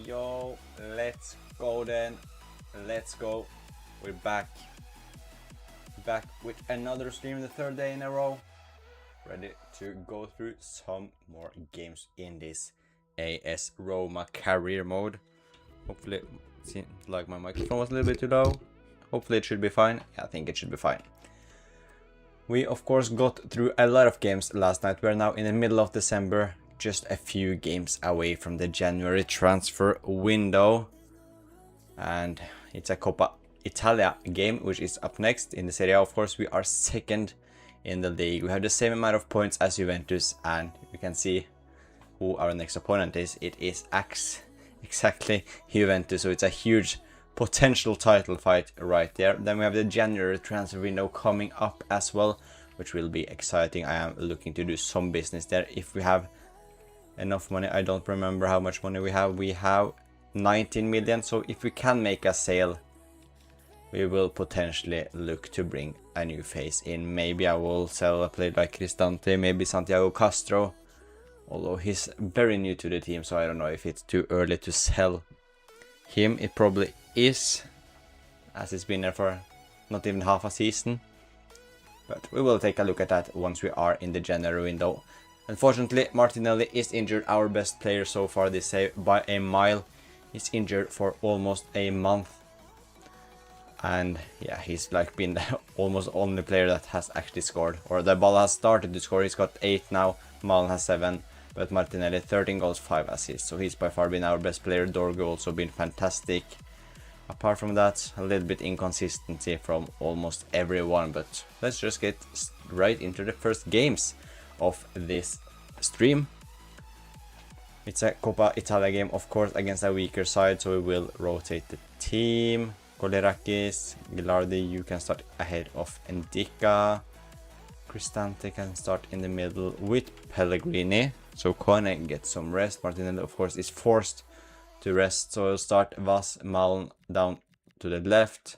Yo, let's go then. Let's go. We're back. Back with another stream, the third day in a row. Ready to go through some more games in this AS Roma career mode. Hopefully, it seems like my microphone was a little bit too low. Hopefully it should be fine. Yeah, I think it should be fine. We of course got through a lot of games last night. We're now in the middle of December, just a few games away from the January transfer window. And it's a Coppa Italia game, which is up next in the Serie A. Of course, we are second in the league. We have the same amount of points as Juventus, and we can see who our next opponent is. It is exactly Juventus, so it's a huge potential title fight right there. Then we have the January transfer window coming up as well, which will be exciting. I am looking to do some business there if we have enough money. I don't remember how much money we have. We have 19 million, so if we can make a sale, we will potentially look to bring a new face in. Maybe I will sell a player like Cristante, maybe Santiago Castro, although he's very new to the team, so I don't know if it's too early to sell him. It probably is, as he's been there for not even half a season, but we will take a look at that once we are in the January window. Unfortunately, Martinelli is injured, our best player so far this day by a mile. He's injured for almost a month, and yeah, he's like been the almost only player that has actually scored, or the ball has started to score. He's got 8 now, Malen has 7, but Martinelli 13 goals, 5 assists, so he's by far been our best player. Dorgo also been fantastic. Apart from that, a little bit inconsistency from almost everyone, but let's just get right into the first games of this stream. It's a Coppa Italia game, of course, against a weaker side, so we will rotate the team. Kolerakis, Gilardi, you can start ahead of Endika. Cristante can start in the middle with Pellegrini, so Kone gets some rest. Martinelli, of course, is forced to rest, so we'll start Vas Malen down to the left,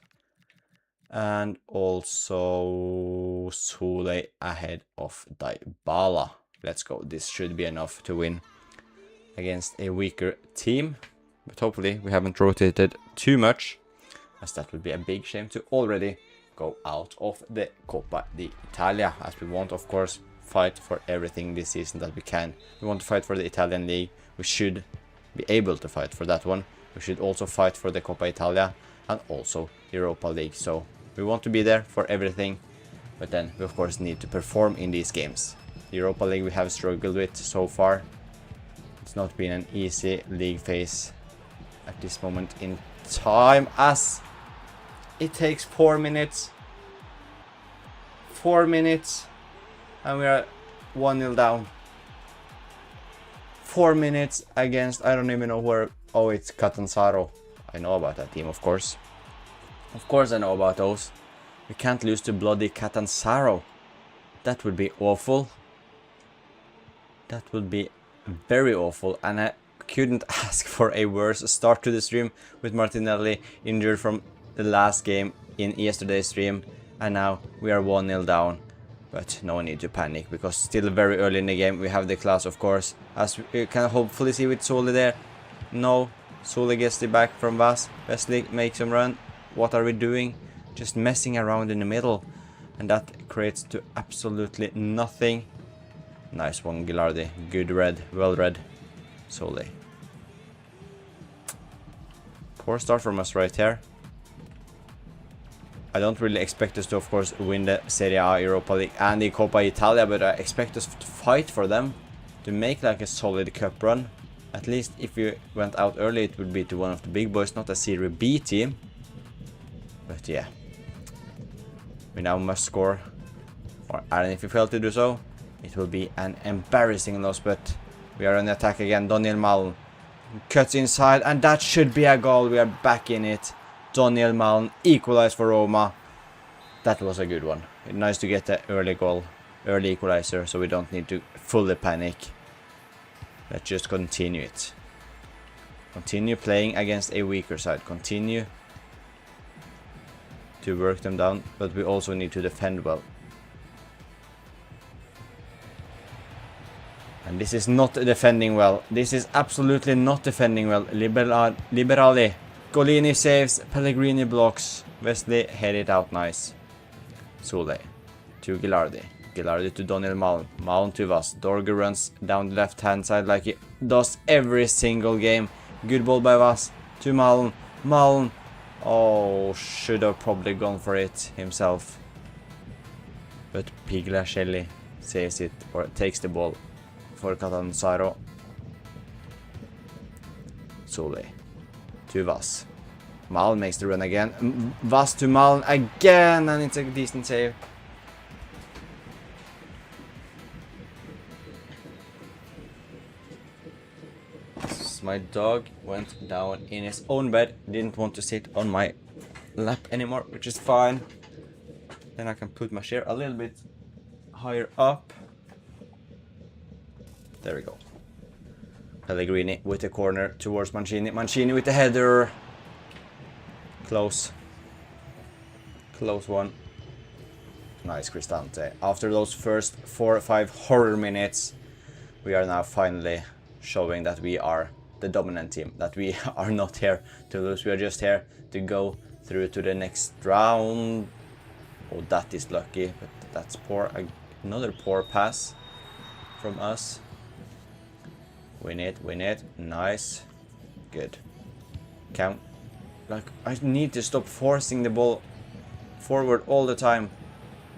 and also Sule ahead of Dybala. Let's go. This should be enough to win against a weaker team, but hopefully we haven't rotated too much, as that would be a big shame to already go out of the Coppa d'Italia, as we want, of course, fight for everything this season that we can. We want to fight for the Italian league. We should be able to fight for that one. We should also fight for the Coppa Italia and also Europa League, so we want to be there for everything, but then we of course need to perform in these games. The Europa League we have struggled with so far. It's not been an easy league phase at this moment in time, as it takes 4 minutes. 4 minutes and we are 1-0 down. 4 minutes against, I don't even know where. Oh, it's Catanzaro. I know about that team, of course. Of course I know about those. We can't lose to bloody Catanzaro. That would be awful. That would be very awful, and I couldn't ask for a worse start to the stream, with Martinelli injured from the last game in yesterday's stream, and now we are 1-0 down. But no need to panic, because still very early in the game. We have the class, of course, as we can hopefully see with Sole there. No, Sole gets the back from Vas. Wesley makes him run. What are we doing? Just messing around in the middle, and that creates to absolutely nothing. Nice one, Gilardi. Good read, well read. Sole. Poor start from us right here. I don't really expect us to, of course, win the Serie A, Europa League and the Coppa Italia, but I expect us to fight for them, to make like a solid cup run. At least if we went out early, it would be to one of the big boys, not a Serie B team. But yeah, we now must score, and if we fail to do so, it will be an embarrassing loss. But we are on the attack again. Daniel Malen cuts inside, and that should be a goal. We are back in it. Daniel Malen equalized for Roma. That was a good one. Nice to get the early goal, early equalizer, so we don't need to fully panic. Let's just continue it. Continue playing against a weaker side. Continue to work them down, but we also need to defend well. And this is not defending well. This is absolutely not defending well. Liberali. Golini saves. Pellegrini blocks. Wesley head it out nice. Sule to Gilardi. Gilardi to Daniel Malm. Malm to Vass. Dorger runs down the left hand side like he does every single game. Good ball by Vass to Malm. Malm. Oh, should have probably gone for it himself. But Piglascelli saves it or takes the ball for Catanzaro. Sule to Vass. Malm makes the run again. Vass to Malm again, and it's a decent save. My dog went down in his own bed, didn't want to sit on my lap anymore, which is fine. Then I can put my chair a little bit higher up. There we go. Pellegrini with the corner towards Mancini. Mancini with the header. Close. Close one. Nice Cristante. After those first 4 or 5 horror minutes, we are now finally showing that we are the dominant team, that we are not here to lose, we are just here to go through to the next round. Oh, that is lucky, but that's poor. Another poor pass from us. Win it, nice, good. Count. Like, I need to stop forcing the ball forward all the time.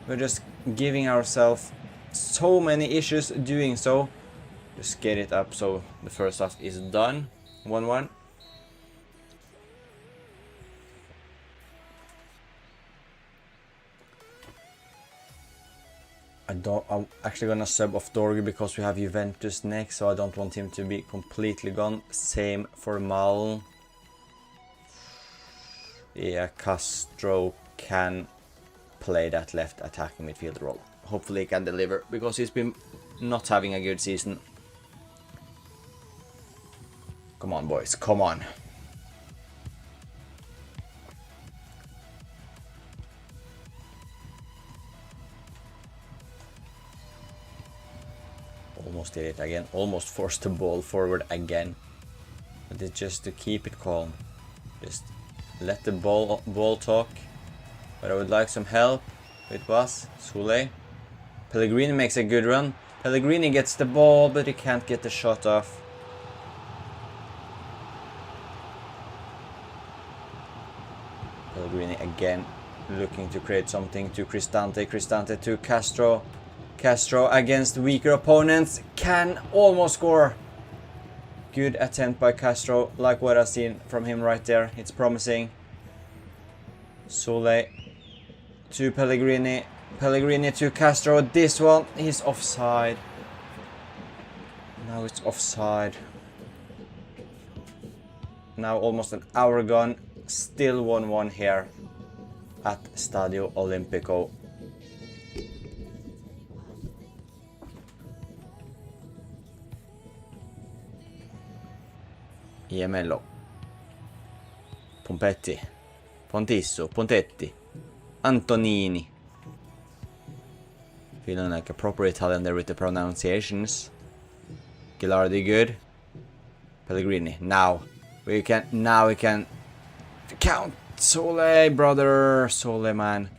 We're just giving ourselves so many issues doing so. Just get it up so the first half is done. 1-1. I'm actually gonna sub off Dorgu because we have Juventus next, so I don't want him to be completely gone. Same for Mal. Yeah, Castro can play that left attacking midfield role. Hopefully he can deliver because he's been not having a good season. Come on, boys, come on. Almost did it again, almost forced the ball forward again. But it's just to keep it calm. Just let the ball talk. But I would like some help with Bas. Sule. Pellegrini makes a good run. Pellegrini gets the ball, but he can't get the shot off. Pellegrini again looking to create something to Cristante. Cristante to Castro. Castro against weaker opponents can almost score. Good attempt by Castro, like what I've seen from him right there. It's promising. Sule to Pellegrini. Pellegrini to Castro. This one, he's offside. Now it's offside. Now almost an hour gone. Still 1-1 here at Stadio Olimpico. Iemello. Pompetti. Pontisso. Pontetti. Antonini. Feeling like a proper Italian there with the pronunciations. Gilardi good. Pellegrini. Now we can count. Sole, brother. Sole, man.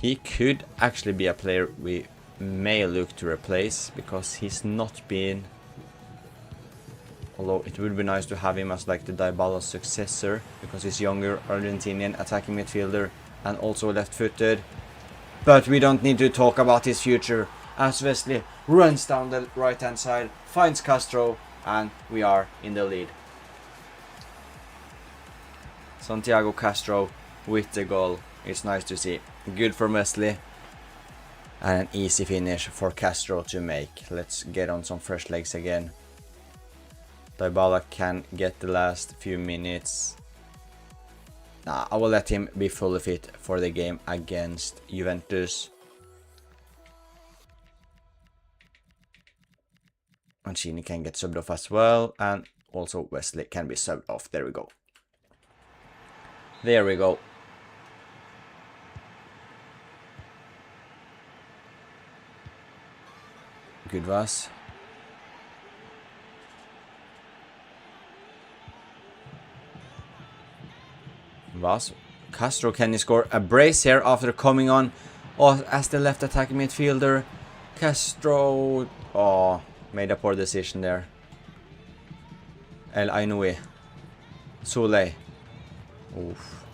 He could actually be a player we may look to replace because he's not been. Although it would be nice to have him as like the Dybala's successor because he's younger, Argentinian attacking midfielder and also left-footed. But we don't need to talk about his future as Wesley runs down the right-hand side, finds Castro, and we are in the lead. Santiago Castro with the goal. It's nice to see. Good for Wesley. And an easy finish for Castro to make. Let's get on some fresh legs again. Dybala can get the last few minutes. I will let him be fully fit for the game against Juventus. Mancini can get subbed off as well. And also Wesley can be subbed off. There we go. There we go. Good Vas. Vas. Castro, can he score a brace here after coming on as the left attacking midfielder? Castro, oh, made a poor decision there. El Ainoui. Soulé. Oof.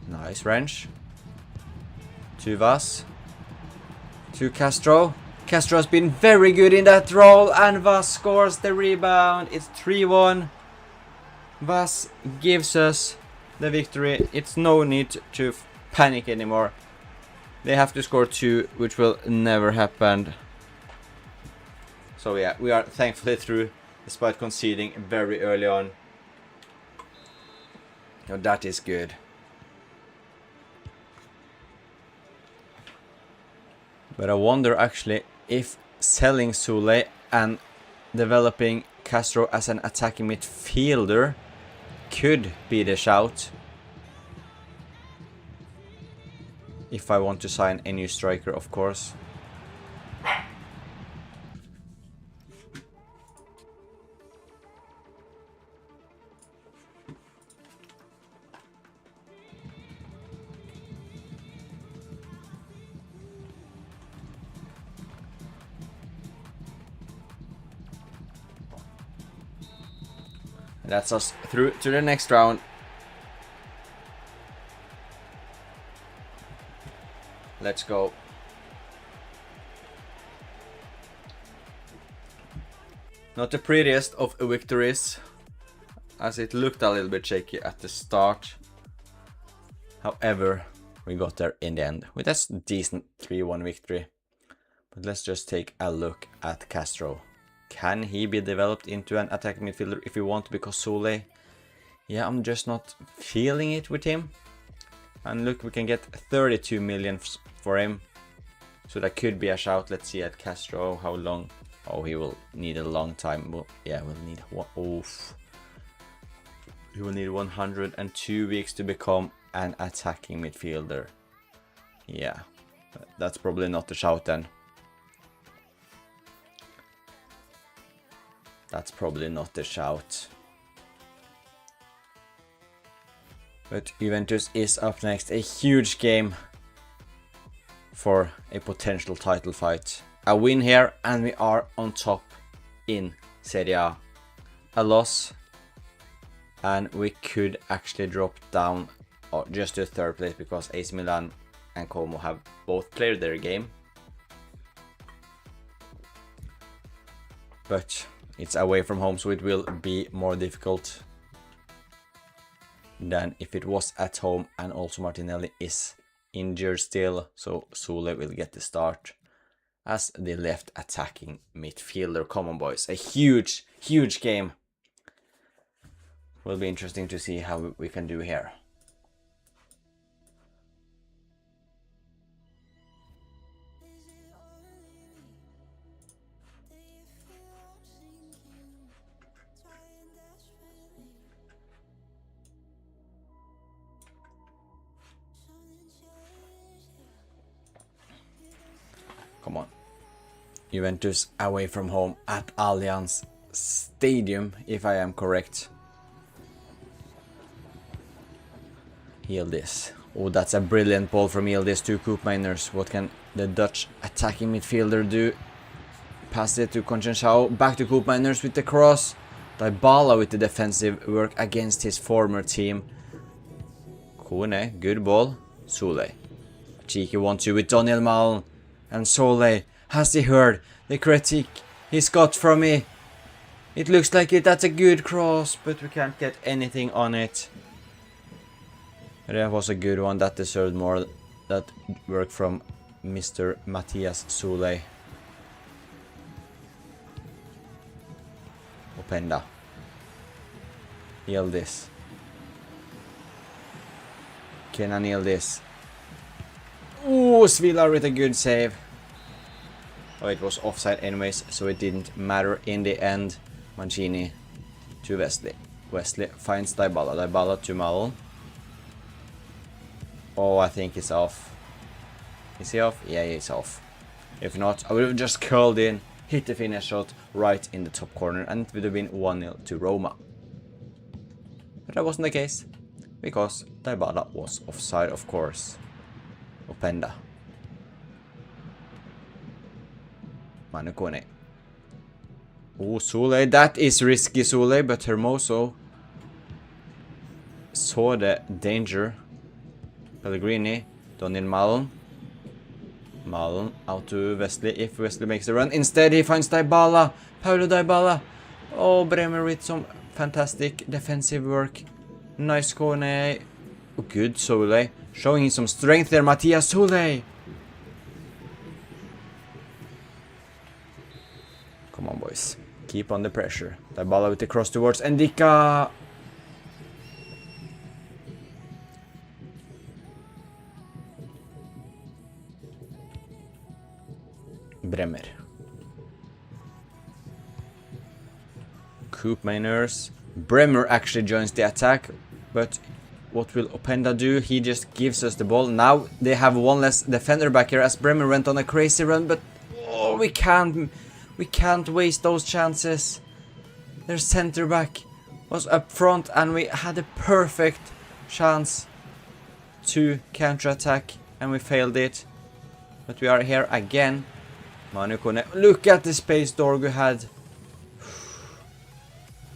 Nice wrench. To Vas. To Castro. Castro has been very good in that role, and Vas scores the rebound. It's 3-1. Vas gives us the victory. It's no need to panic anymore. They have to score 2, which will never happen. So yeah, we are thankfully through, despite conceding very early on. Now that is good. But I wonder actually if selling Soulé and developing Castro as an attacking midfielder could be the shout. If I want to sign a new striker, of course. That's us through to the next round. Let's go. Not the prettiest of victories, as it looked a little bit shaky at the start. However, we got there in the end with a decent 3-1 victory. But let's just take a look at Castro. Can he be developed into an attacking midfielder if we want? Because Soulé, yeah, I'm just not feeling it with him. And look, we can get 32 million for him. So that could be a shout. Let's see at Castro how long. Oh, he will need a long time. Well, yeah, we'll need one. Oof. He will need 102 weeks to become an attacking midfielder. Yeah, that's probably not the shout then. That's probably not the shout. But Juventus is up next. A huge game for a potential title fight. A win here and we are on top in Serie A. A loss and we could actually drop down just to third place because AC Milan and Como have both played their game. But it's away from home, so it will be more difficult than if it was at home, and also Martinelli is injured still, so Soulé will get the start as the left attacking midfielder. Come on boys, a huge game. Will be interesting to see how we can do here. Come on. Juventus away from home at Allianz Stadium, if I am correct. Yildiz. Oh, that's a brilliant ball from Yildiz to Koopmeiners. What can the Dutch attacking midfielder do? Pass it to Conceição. Back to Koopmeiners with the cross. Dybala with the defensive work against his former team. Kone, good ball. Soulé. Cheeky 1-2 with Daniel Malen. And Soulé, has he heard the critique he's got from me? It looks like that's a good cross, but we can't get anything on it. That was a good one, that deserved more. That work from Mr. Matthias Soulé. Openda. Yildiz. Kenan Yildiz. Ooh, Svilar with a good save. Oh, it was offside anyways, so it didn't matter in the end. Mancini to Wesley. Wesley finds Dybala. Dybala to Malen. Oh, I think he's off. Is he off? Yeah, he's off. If not, I would have just curled in, hit the finish shot right in the top corner, and it would have been 1-0 to Roma. But that wasn't the case, because Dybala was offside, of course. Openda. Manu Kone. Oh, Sule, that is risky, Sule, but Hermoso saw the danger. Pellegrini, Donil Malon. Malon out to Wesley, if Wesley makes the run. Instead, he finds Dybala. Paulo Dybala. Oh, Bremer with some fantastic defensive work. Nice Kone. Oh, good Sule. Showing some strength there, Matthias Sule. Come on, boys. Keep on the pressure. Dybala with the cross towards Endika. Bremer. Koopmeiners. Bremer actually joins the attack, but what will Openda do? He just gives us the ball. Now they have one less defender back here as Bremer went on a crazy run, but oh, we can't waste those chances. Their center back was up front and we had a perfect chance to counter-attack and we failed it. But we are here again. Manu Kone. Look at the space Dorgu had.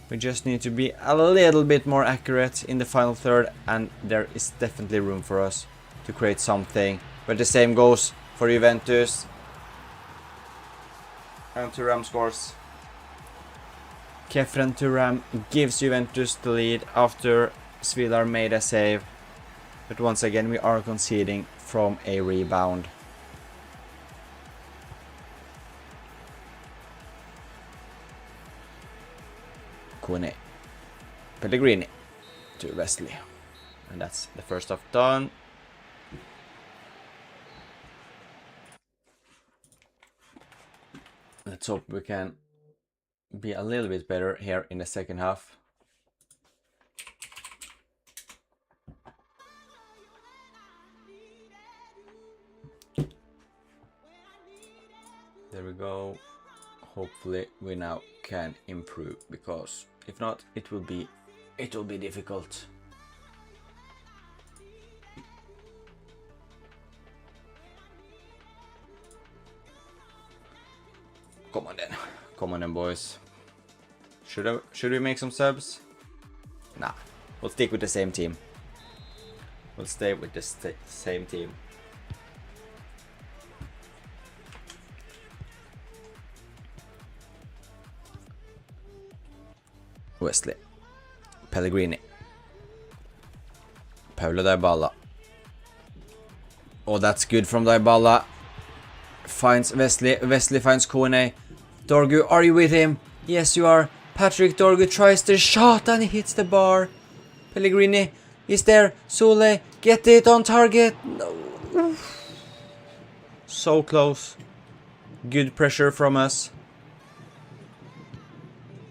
We just need to be a little bit more accurate in the final third, and there is definitely room for us to create something. But the same goes for Juventus. And Thuram scores. Kefren Thuram gives Juventus the lead after Svilar made a save. But once again we are conceding from a rebound. Kone. Pellegrini to Wesley. And that's the first half done. Let's hope we can be a little bit better here in the second half. There we go. Hopefully we now can improve, because if not, it will be difficult. Come on then, boys. Should we make some subs? Nah, we'll stick with the same team. We'll stay with the same team. Wesley. Pellegrini. Paulo Dybala. Oh, that's good from Dybala. Finds Wesley. Wesley finds Kone. Dorgu, are you with him? Yes, you are. Patrick Dorgu tries the shot and he hits the bar. Pellegrini is there. Sule, get it on target. No. So close. Good pressure from us.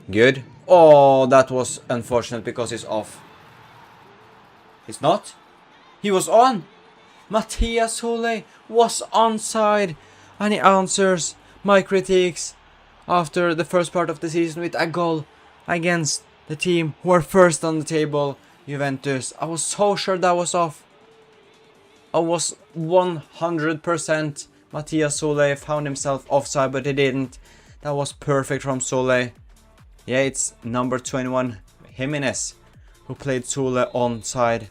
Good. Oh, that was unfortunate because he's off. He's not? He was on. Matthias Sule was onside. And he answers my critiques after the first part of the season with a goal against the team who are first on the table, Juventus. I was so sure that was off. I was 100% Matthias Sule found himself offside, but he didn't. That was perfect from Sule. Yeah, it's number 21, Jimenez, who played Sule onside.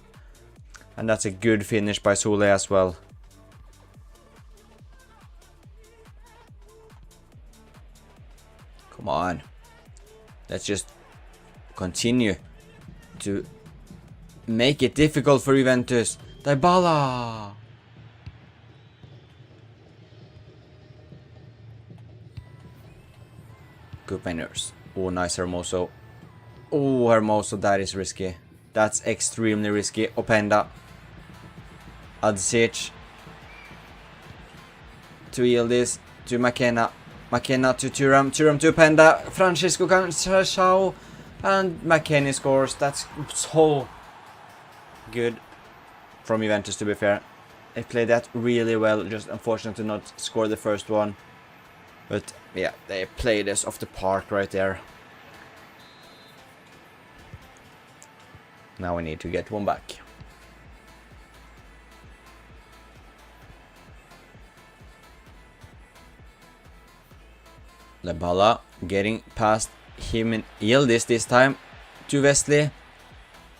And that's a good finish by Sule as well. Come on. Let's just continue to make it difficult for Juventus. Dybala. Good manners. Oh, nice Hermoso. Oh, Hermoso, that is risky. That's extremely risky. Openda. Adzic. To Yildiz. To McKenna. McKenna to Thuram. Thuram to Openda. Francisco Cancelo. And McKenna scores. That's so good. from Juventus, to be fair. They played that really well, just unfortunate to not score the first one. But yeah, they played us off the park right there. Now we need to get one back. Dybala getting past him and Yildiz this time to Wesley.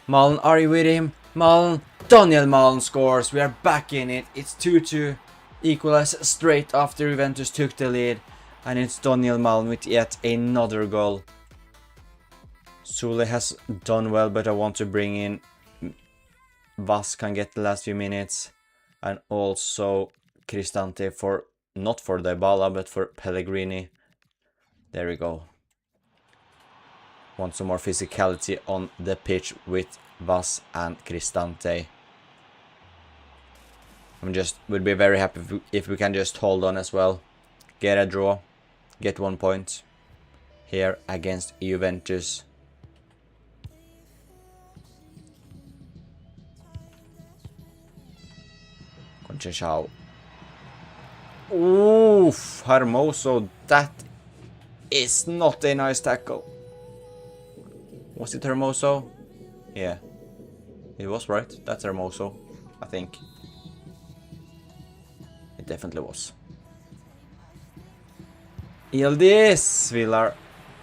Malen, are you with him? Malen, Daniel Malen scores. We are back in it. It's 2-2. Equalize straight after Juventus took the lead. And it's Daniel Malen with yet another goal. Sule has done well, but I want to bring in Vas can get the last few minutes. And also Cristante for, not for Dybala, but for Pellegrini. There we go. Want some more physicality on the pitch with Vas and Cristante. Would be very happy if we can just hold on as well. Get a draw. Get 1 point. Here against Juventus. Conceição. Oof, Hermoso, that is not a nice tackle. Was it Hermoso? Yeah. It was, right? That's Hermoso, I think. It definitely was. Yildiz! Villar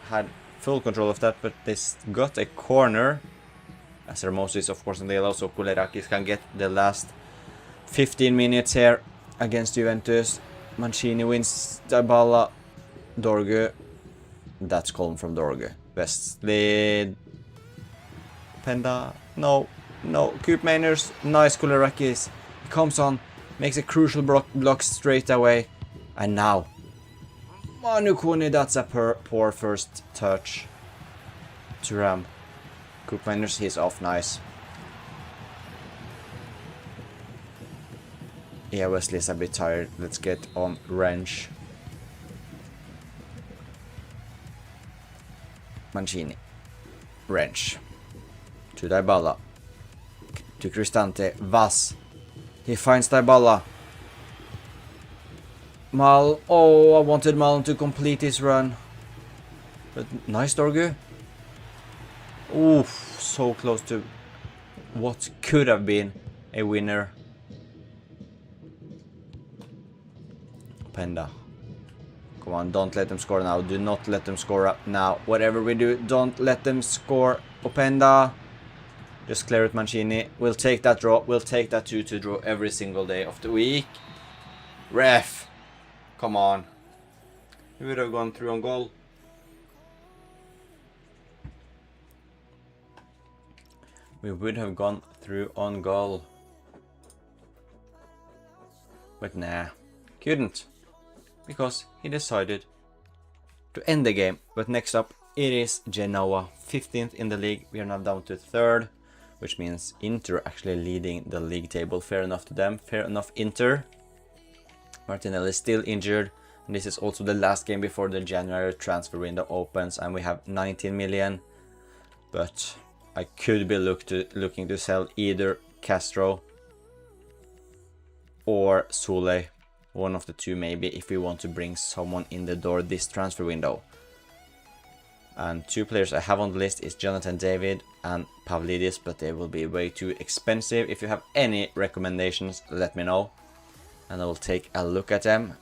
had full control of that, but they got a corner. As Hermoso is of course in the yellow, so Koulirakis can get the last 15 minutes here against Juventus. Mancini wins. Dybala. Dorgu. That's calm from Dorgu. Wesley. Penda. No. No. Coop Mainers. Nice Koulirakis. Comes on. Makes a crucial block straight away. And now. Manu Kone. That's a poor first touch. Thuram. Coop Mainers. He's off. Nice. Yeah, Wesley's a bit tired. Let's get on Wrench. Mancini. Wrench. To Dybala. To Cristante. Vas. He finds Dybala. Mal. Oh, I wanted Malen to complete his run. But nice, Dorgu. Oof, so close to what could have been a winner. Penda. Come on, don't let them score now. Do not let them score up now. Whatever we do, don't let them score. Openda. Just clear it, Mancini. We'll take that draw. We'll take that 2-2 draw every single day of the week. Ref. Come on. We would have gone through on goal. We would have gone through on goal. But nah. Couldn't. Because he decided to end the game. But next up, it is Genoa, 15th in the league. We are now down to 3rd, which means Inter actually leading the league table. Fair enough to them. Fair enough, Inter. Martinelli is still injured. And this is also the last game before the January transfer window opens. And we have 19 million. But I could be looking to sell either Castro or Sule. One of the two maybe, if we want to bring someone in the door this transfer window. And 2 players I have on the list is Jonathan David and Pavlidis, but they will be way too expensive. If you have any recommendations, let me know. And I will take a look at them.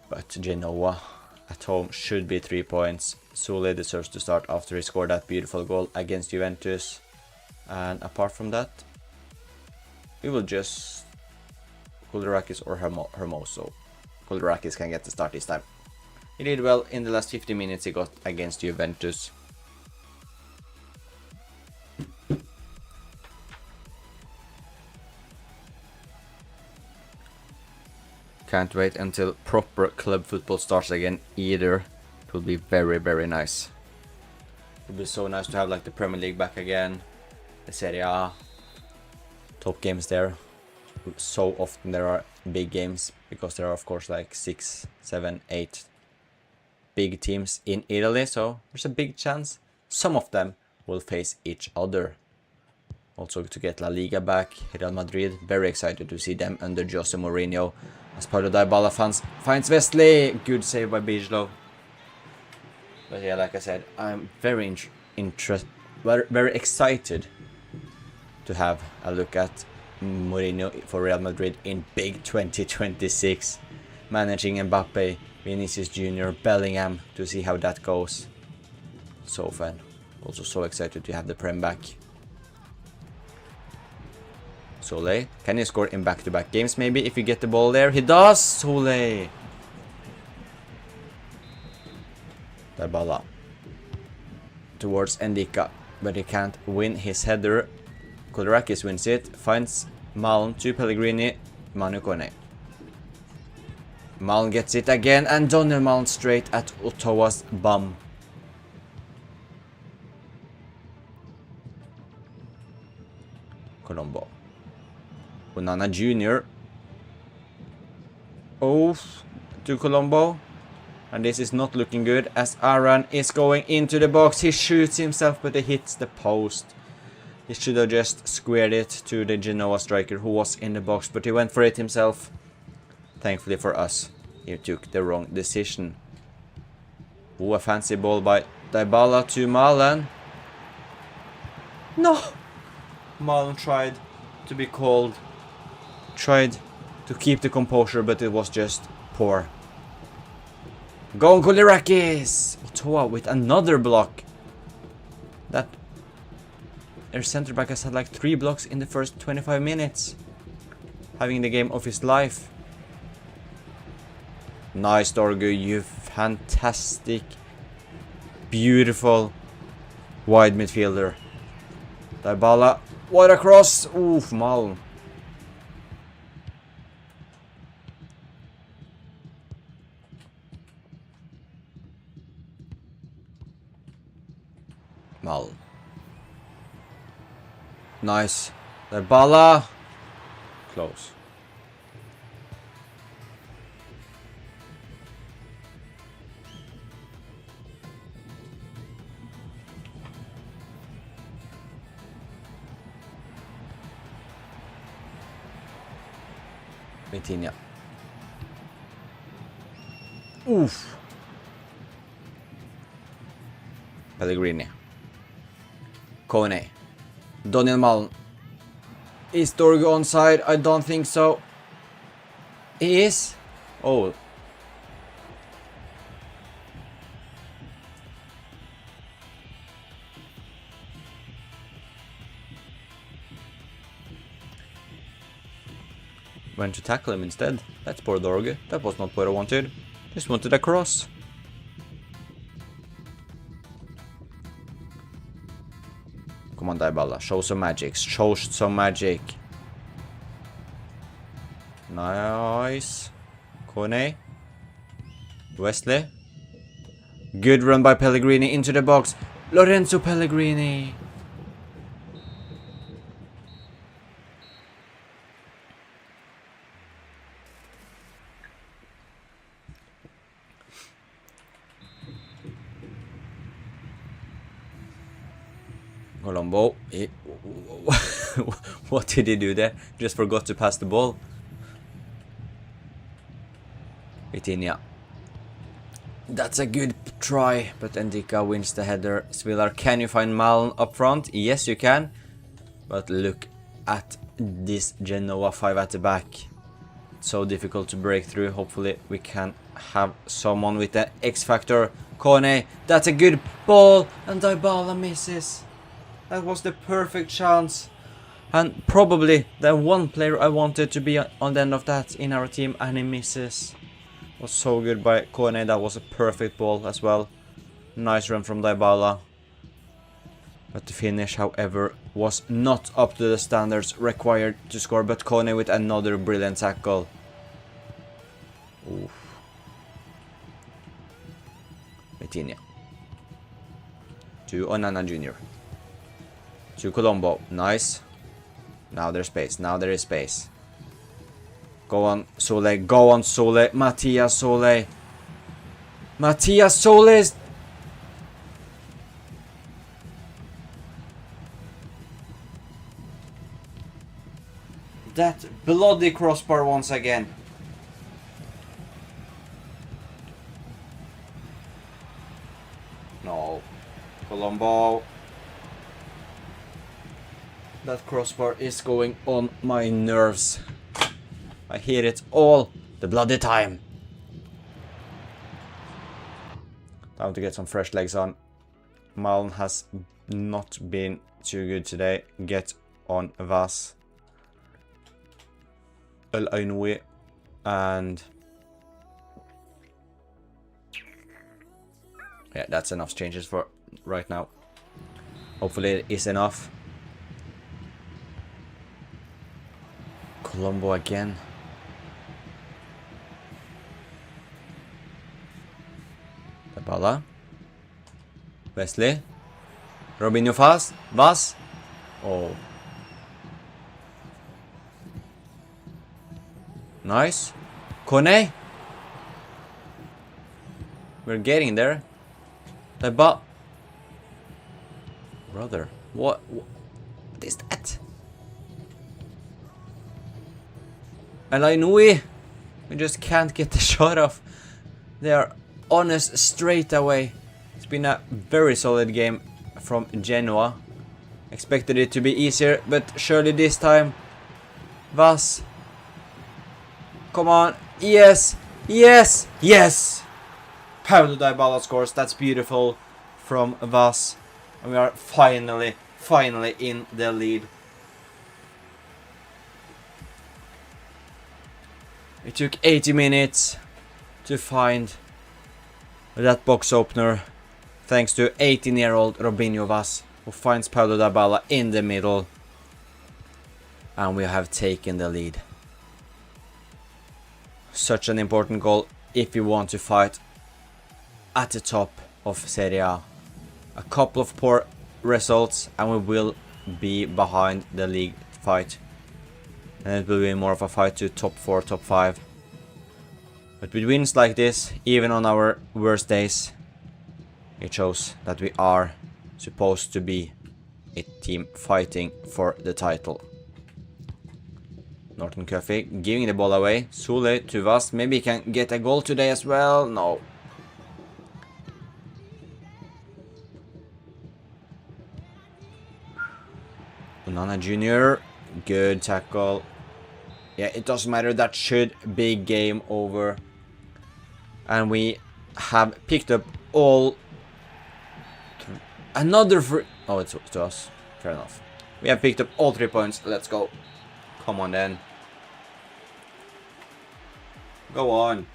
But Genoa at home should be 3 points. Sule deserves to start after he scored that beautiful goal against Juventus. And apart from that, we will just... Koulirakis or Hermoso. Koulirakis can get the start this time. He did well in the last 50 minutes he got against Juventus. Can't wait until proper club football starts again either. It will be very, very nice. It will be so nice to have like the Premier League back again. The Serie A. Top games there. So often there are big games because there are of course like 6, 7, 8 big teams in Italy, so there's a big chance some of them will face each other. Also to get La Liga back. Real Madrid, very excited to see them under Jose Mourinho. As part of Dybala finds Wesley. Good save by Bijlow. But yeah, like I said, I'm very very excited to have a look at Mourinho for Real Madrid in big 2026. Managing Mbappe, Vinicius Jr., Bellingham, to see how that goes. So fun. Also so excited to have the Prem back. Soleil, can he score in back-to-back games maybe if you get the ball there? He does! Soleil! Dybala. Towards Endika, but he can't win his header. Kolerakis wins it, finds Malm to Pellegrini, Manu Kone. Malm gets it again, and Daniel Malm straight at Ottawa's bum. Colombo. Onana Jr. Oh, to Colombo. And this is not looking good as Aran is going into the box. He shoots himself, but it hits the post. He should have just squared it to the Genoa striker who was in the box, but he went for it himself. Thankfully for us, he took the wrong decision. Oh, a fancy ball by Dybala to Malen. No! Malen tried to be cold. Tried to keep the composure, but it was just poor. Go on, Kolerakis! Ottawa with another block. That their centre back has had like 3 blocks in the first 25 minutes. Having the game of his life. Nice, Dorgu, you fantastic, beautiful wide midfielder. Dybala, what a cross! Oof, Malm. Malm. Nice. Dybala. Close. Vitinha. Oof. Pellegrini. Kone. Daniel Malm. Is Dorgu onside? I don't think so. He is. Oh. Went to tackle him instead. That's poor Dorgu. That was not what I wanted. Just wanted a cross. Come on, Dybala. Show some magic. Show some magic. Nice. Kone. Wesley. Good run by Pellegrini into the box. Lorenzo Pellegrini. Colombo. What did he do there? Just forgot to pass the ball. Vitinha. That's a good try, but Endika wins the header. Svilar, can you find Malm up front? Yes, you can. But look at this Genoa 5 at the back. It's so difficult to break through. Hopefully we can have someone with the X factor. Kone, that's a good ball, and Dybala misses. That was the perfect chance. And probably the one player I wanted to be on the end of that in our team, and he misses. Was so good by Kone. That was a perfect ball as well. Nice run from Dybala. But the finish, however, was not up to the standards required to score. But Kone with another brilliant tackle. Oof. Vitinha. To Onana Jr. To Colombo. Nice. Now there's space. Now there is space. Go on, Sole. Go on, Sole. Mattias Sole. Mattias Sole is... That bloody crossbar once again. No. Colombo. That crossbar is going on my nerves. I hear it all the bloody time. Time to get some fresh legs on. Malin has not been too good today. Get on Vas. El Ainoui and yeah, that's enough changes for right now. Hopefully it is enough. Colombo again. Tabala. Wesley. Robinho fast. Vas. Oh. Nice. Kone. We're getting there. Tabala. Brother. What is that? El Ainoui. We just can't get the shot off. They are on us straight away. It's been a very solid game from Genoa. Expected it to be easier, but surely this time. Vas. Come on. Yes. Yes. Yes. Paulo Dybala scores. That's beautiful from Vas. And we are finally in the lead. It took 80 minutes to find that box opener. Thanks to 18-year-old Robinho Vas, who finds Paulo Dybala in the middle. And we have taken the lead. Such an important goal if you want to fight at the top of Serie A. A couple of poor results and we will be behind the league fight. And it will be more of a fight to top 4, top 5. But with wins like this, even on our worst days, it shows that we are supposed to be a team fighting for the title. Norton Coffey giving the ball away. Sule to Vas. Maybe he can get a goal today as well. No. Onana Jr. Good tackle. Yeah, it doesn't matter. That should be game over. And we have picked up all... Another free... Oh, it's to us. Fair enough. We have picked up all 3 points. Let's go. Come on then. Go on.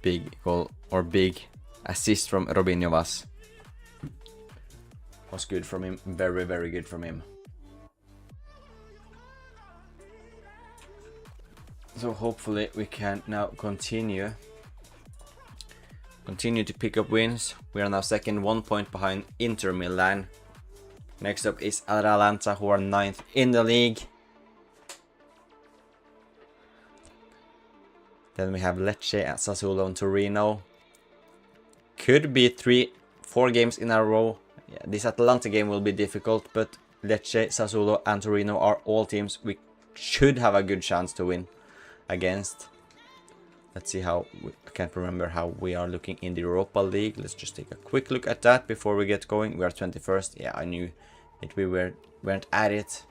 Big goal or big assist from Robinho Vas. Was good from him. Very, very good from him. So hopefully we can now continue to pick up wins. We are now second, 1 point behind Inter Milan. Next up is Atalanta, who are 9th in the league. Then we have Lecce, Sassuolo and Torino. Could be 3-4 games in a row. Yeah, this Atalanta game will be difficult, but Lecce, Sassuolo and Torino are all teams we should have a good chance to win against. Let's see how, I can't remember how we are looking in the Europa League. Let's just take a quick look at that before we get going. We are 21st. Yeah, I knew that we weren't at it.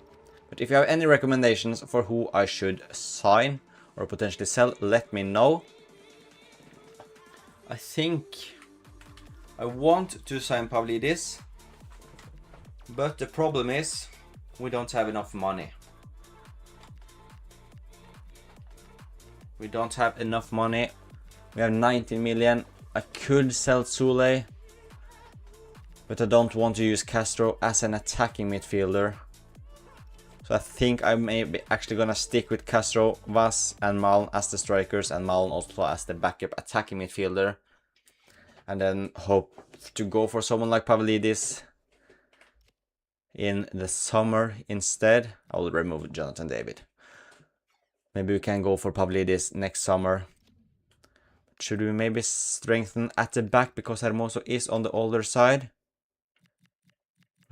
But if you have any recommendations for who I should sign or potentially sell, let me know. I think I want to sign Pavlidis, but the problem is we don't have enough money. We don't have enough money. We have 19 million. I could sell Sule, but I don't want to use Castro as an attacking midfielder. So I think I may be actually gonna stick with Castro, Vas and Malin as the strikers, and Malin also as the backup attacking midfielder. And then hope to go for someone like Pavlidis in the summer instead. I will remove Jonathan David. Maybe we can go for Pavlidis next summer. Should we maybe strengthen at the back because Hermoso is on the older side?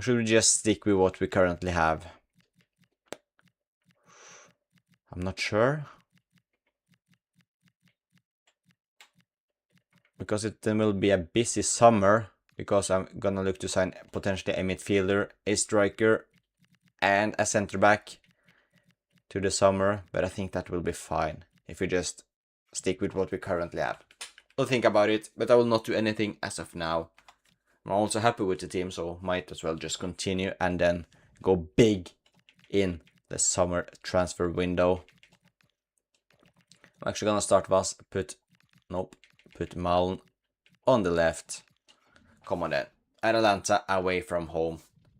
Or should we just stick with what we currently have? I'm not sure. Because it then will be a busy summer. Because I'm gonna look to sign potentially a midfielder, a striker, and a centre back to the summer. But I think that will be fine if we just stick with what we currently have. I'll think about it, but I will not do anything as of now. I'm also happy with the team, so might as well just continue and then go big in the summer transfer window. I'm actually gonna start with put Maln on the left. Come on then. Atalanta away from home.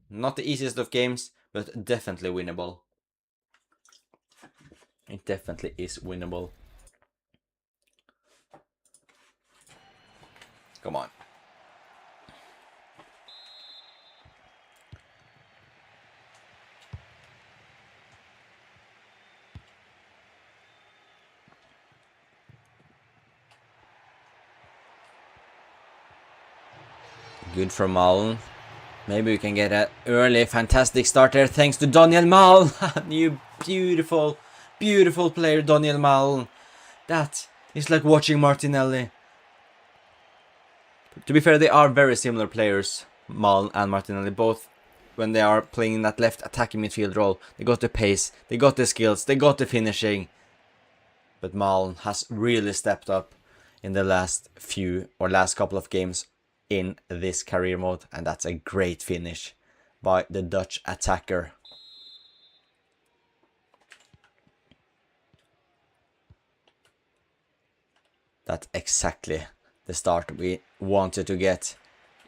Not the easiest of games, but definitely winnable. It definitely is winnable. Come on. Good from Maln. Maybe we can get an early fantastic start there thanks to Daniel Maln. You beautiful, beautiful player, Daniel Maln. That is like watching Martinelli. To be fair, they are very similar players, Maln and Martinelli. Both when they are playing in that left attacking midfield role. They got the pace, they got the skills, they got the finishing. But Maln has really stepped up in the last couple of games in this career mode, and that's a great finish by the Dutch attacker. That's exactly the start we wanted to get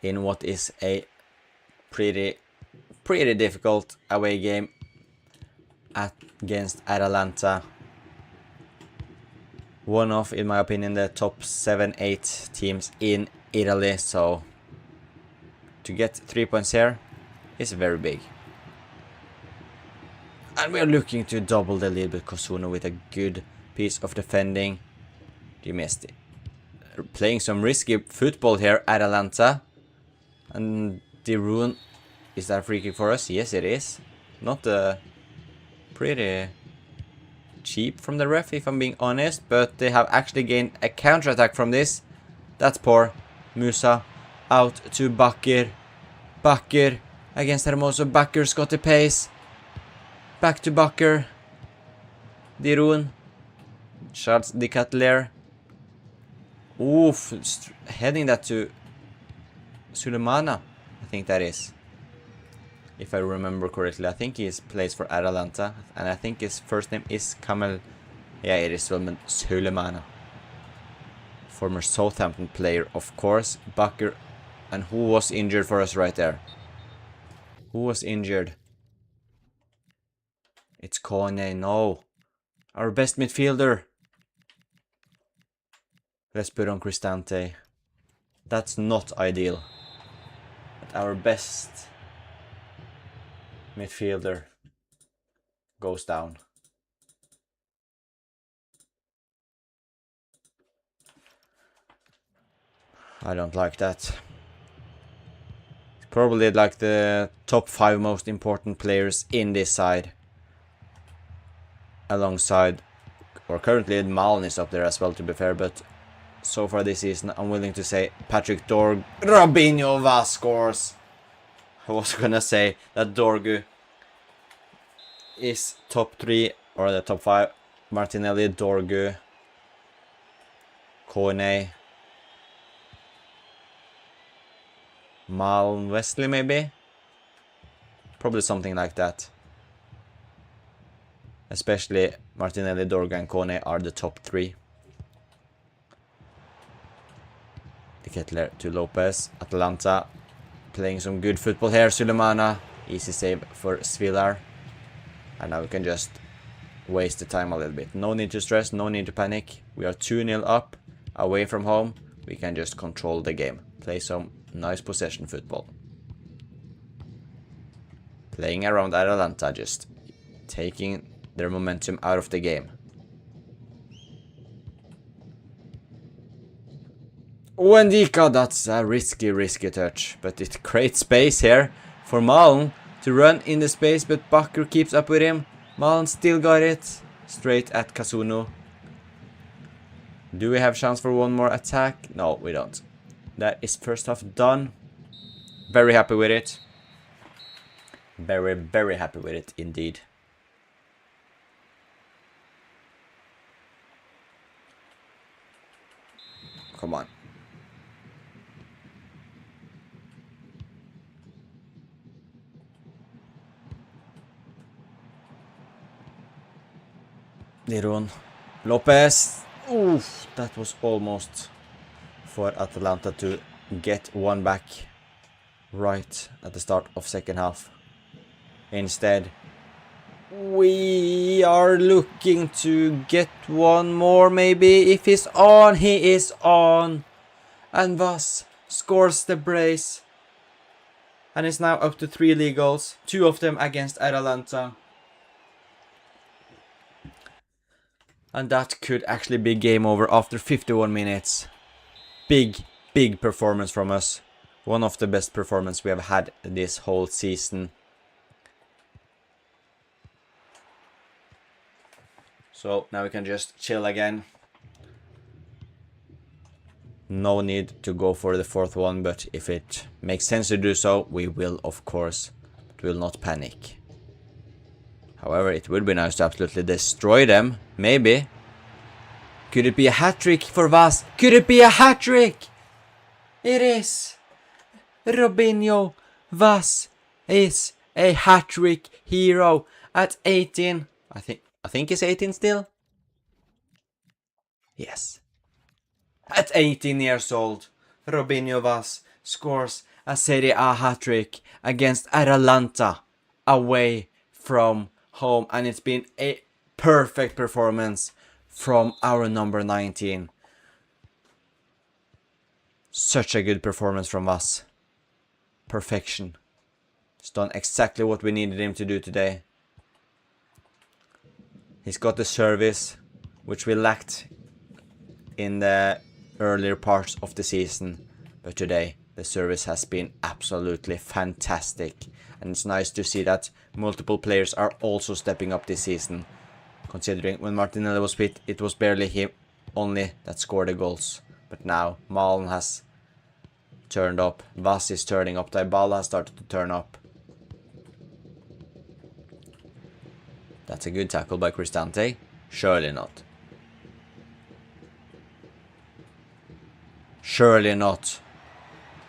in what is a pretty difficult away game against Atalanta. One of, in my opinion, the top 7-8 teams in Italy, so to get 3 points here is very big. And we are looking to double the lead with Kosuno with a good piece of defending. You missed it. Playing some risky football here, Atalanta. And De Roon, is that a free kick for us? Yes, it is. Not pretty cheap from the ref, if I'm being honest, but they have actually gained a counter-attack from this. That's poor. Musa out to Bakir. Bakir against Hermoso. Bakir's got the pace. Back to Bakir. De Roon. Charles de Catler. Oof, heading that to Sulemana, I think that is. If I remember correctly, I think he plays for Atalanta, and I think his first name is Kamel. Yeah, it is Sulemana. Former Southampton player, of course. Bakir. And who was injured for us right there? Who was injured? It's Kone, no. Our best midfielder. Let's put on Cristante. That's not ideal. But our best midfielder goes down. I don't like that. Probably like the top 5 most important players in this side. Alongside, or currently Maln is up there as well, to be fair, but so far this season I'm willing to say Patrick Dorg, Robinho Vasquez. I was gonna say that Dorgu is top 3 or the top 5. Martinelli, Dorgu, Kone, Malm, Wesley maybe? Probably something like that. Especially Martinelli, Dorgu and Kone are the top 3. De Ketler to Lopez. Atalanta playing some good football here. Sulemana. Easy save for Svilar. And now we can just waste the time a little bit. No need to stress, no need to panic. We are 2-0 up, away from home. We can just control the game. Play some nice possession football. Playing around Atalanta, just taking their momentum out of the game. Wendika, that's a risky touch. But it creates space here. for Malen to run in the space, but Bakker keeps up with him. Malen still got it. Straight at Kasuno. Do we have chance for one more attack? No, we don't. That is first half done. Very happy with it. Very, very happy with it indeed. Come on. Liron. Lopez. Oof, that was almost for Atalanta to get one back right at the start of second half. Instead, we are looking to get one more maybe. If he's on, he is on. And Vas scores the brace. And is now up to 3 league goals. 2 of them against Atalanta. And that could actually be game over after 51 minutes. Big, big performance from us. One of the best performances we have had this whole season. So now we can just chill again. No need to go for the 4th one, but if it makes sense to do so, we will, of course. But we will not panic. However, it would be nice to absolutely destroy them. Maybe. Could it be a hat-trick for Vas? Could it be a hat-trick? It is. Robinho Vas is a hat-trick hero at 18. I think he's 18 still. Yes. At 18 years old, Robinho Vas scores a Serie A hat-trick against Atalanta away from home, and it's been a perfect performance from our number 19. Such a good performance from us. Perfection. He's done exactly what we needed him to do today. He's got the service, which we lacked in the earlier parts of the season, but today the service has been absolutely fantastic. And it's nice to see that multiple players are also stepping up this season. Considering when Martinelli was fit, it was barely him only that scored the goals. But now Malen has turned up. Vas is turning up. Dybala has started to turn up. That's a good tackle by Cristante. Surely not. Surely not.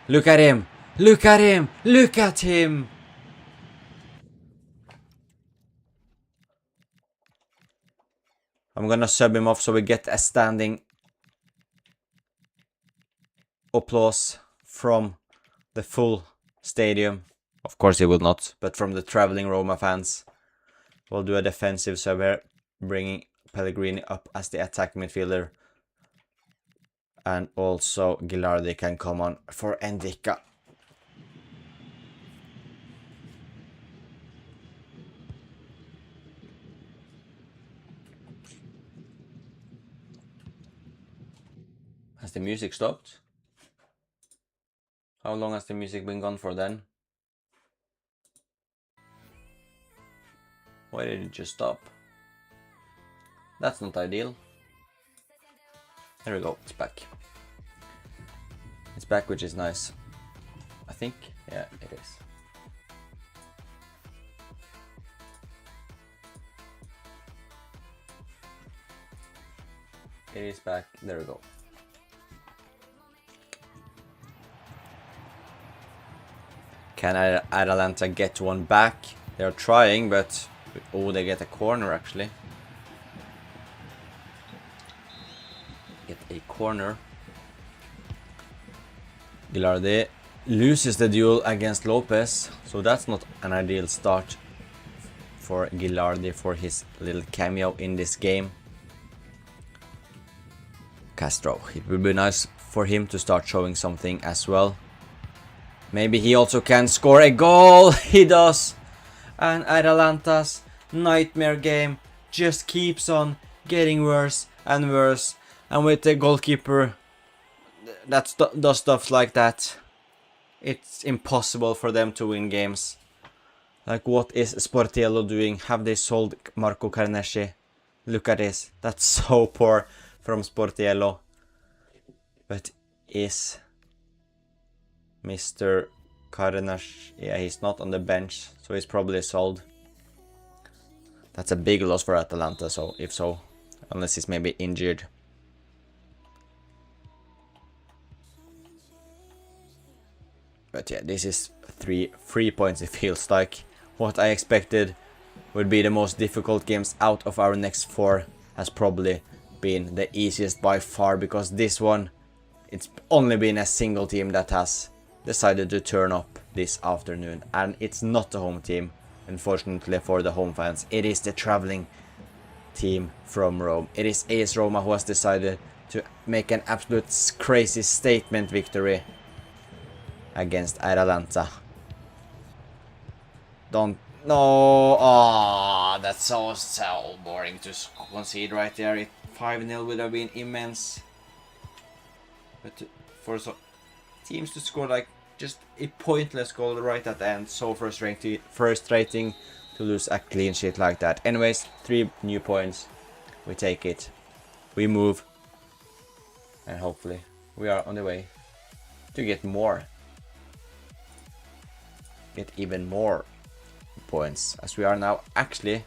Look at him. Look at him. Look at him. I'm gonna sub him off so we get a standing applause from the full stadium. Of course he will not, but from the traveling Roma fans. We'll do a defensive sub here, bringing Pellegrini up as the attack midfielder. And also Gilardi can come on for Endika. Has the music stopped? How long has the music been gone for then? Why did it just stop? That's not ideal. There we go, it's back. It's back, which is nice. I think, yeah, it is. It is back, there we go. Can Atalanta get one back? They're trying, but oh, they get a corner actually. Get a corner. Gilardi loses the duel against Lopez, so that's not an ideal start for Gilardi for his little cameo in this game. Castro, it would be nice for him to start showing something as well. Maybe he also can score a goal. He does. And Atalanta's nightmare game just keeps on getting worse and worse. And with the goalkeeper that does stuff like that, it's impossible for them to win games. Like, what is Sportiello doing? Have they sold Marco Carnesci? Look at this. That's so poor from Sportiello. But is Mr. Carnesci... Yeah, he's not on the bench, so he's probably sold. That's a big loss for Atalanta, so if so, unless he's maybe injured. But yeah, this is 3 points, it feels like. What I expected would be the most difficult games out of our next 4 has probably been the easiest by far, because this one, it's only been a single team that has decided to turn up this afternoon, and it's not the home team, unfortunately for the home fans. It is the traveling team from Rome. It is AS Roma who has decided to make an absolute crazy statement victory against Atalanta. No, that's so boring to concede right there. 5-0 would have been immense. But for some teams to score like just a pointless goal right at the end, so frustrating to lose a clean sheet like that. Anyways, 3 new points. We take it. We move. And hopefully we are on the way to get more. Get even more points, as we are now actually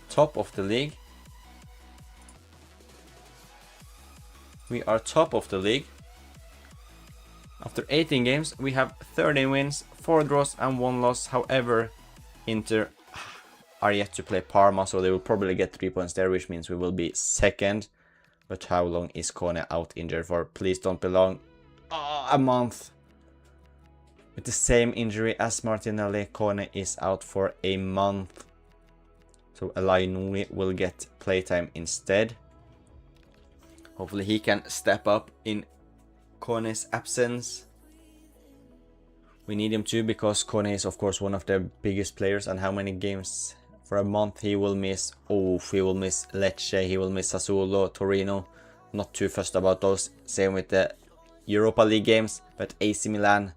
top of the league. We are top of the league. After 18 games, we have 13 wins, 4 draws and 1 loss. However, Inter are yet to play Parma, so they will probably get 3 points there, which means we will be second. But how long is Kone out injured for? Please don't be long. A month. With the same injury as Martinelli, Kone is out for a month. So Elainui will get playtime instead. Hopefully he can step up in Kone's absence. We need him too, because Kone is of course one of their biggest players, and how many games for a month he will miss? Oh, he will miss Lecce, he will miss Sassuolo, Torino. Not too fussed about those. Same with the Europa League games, but AC Milan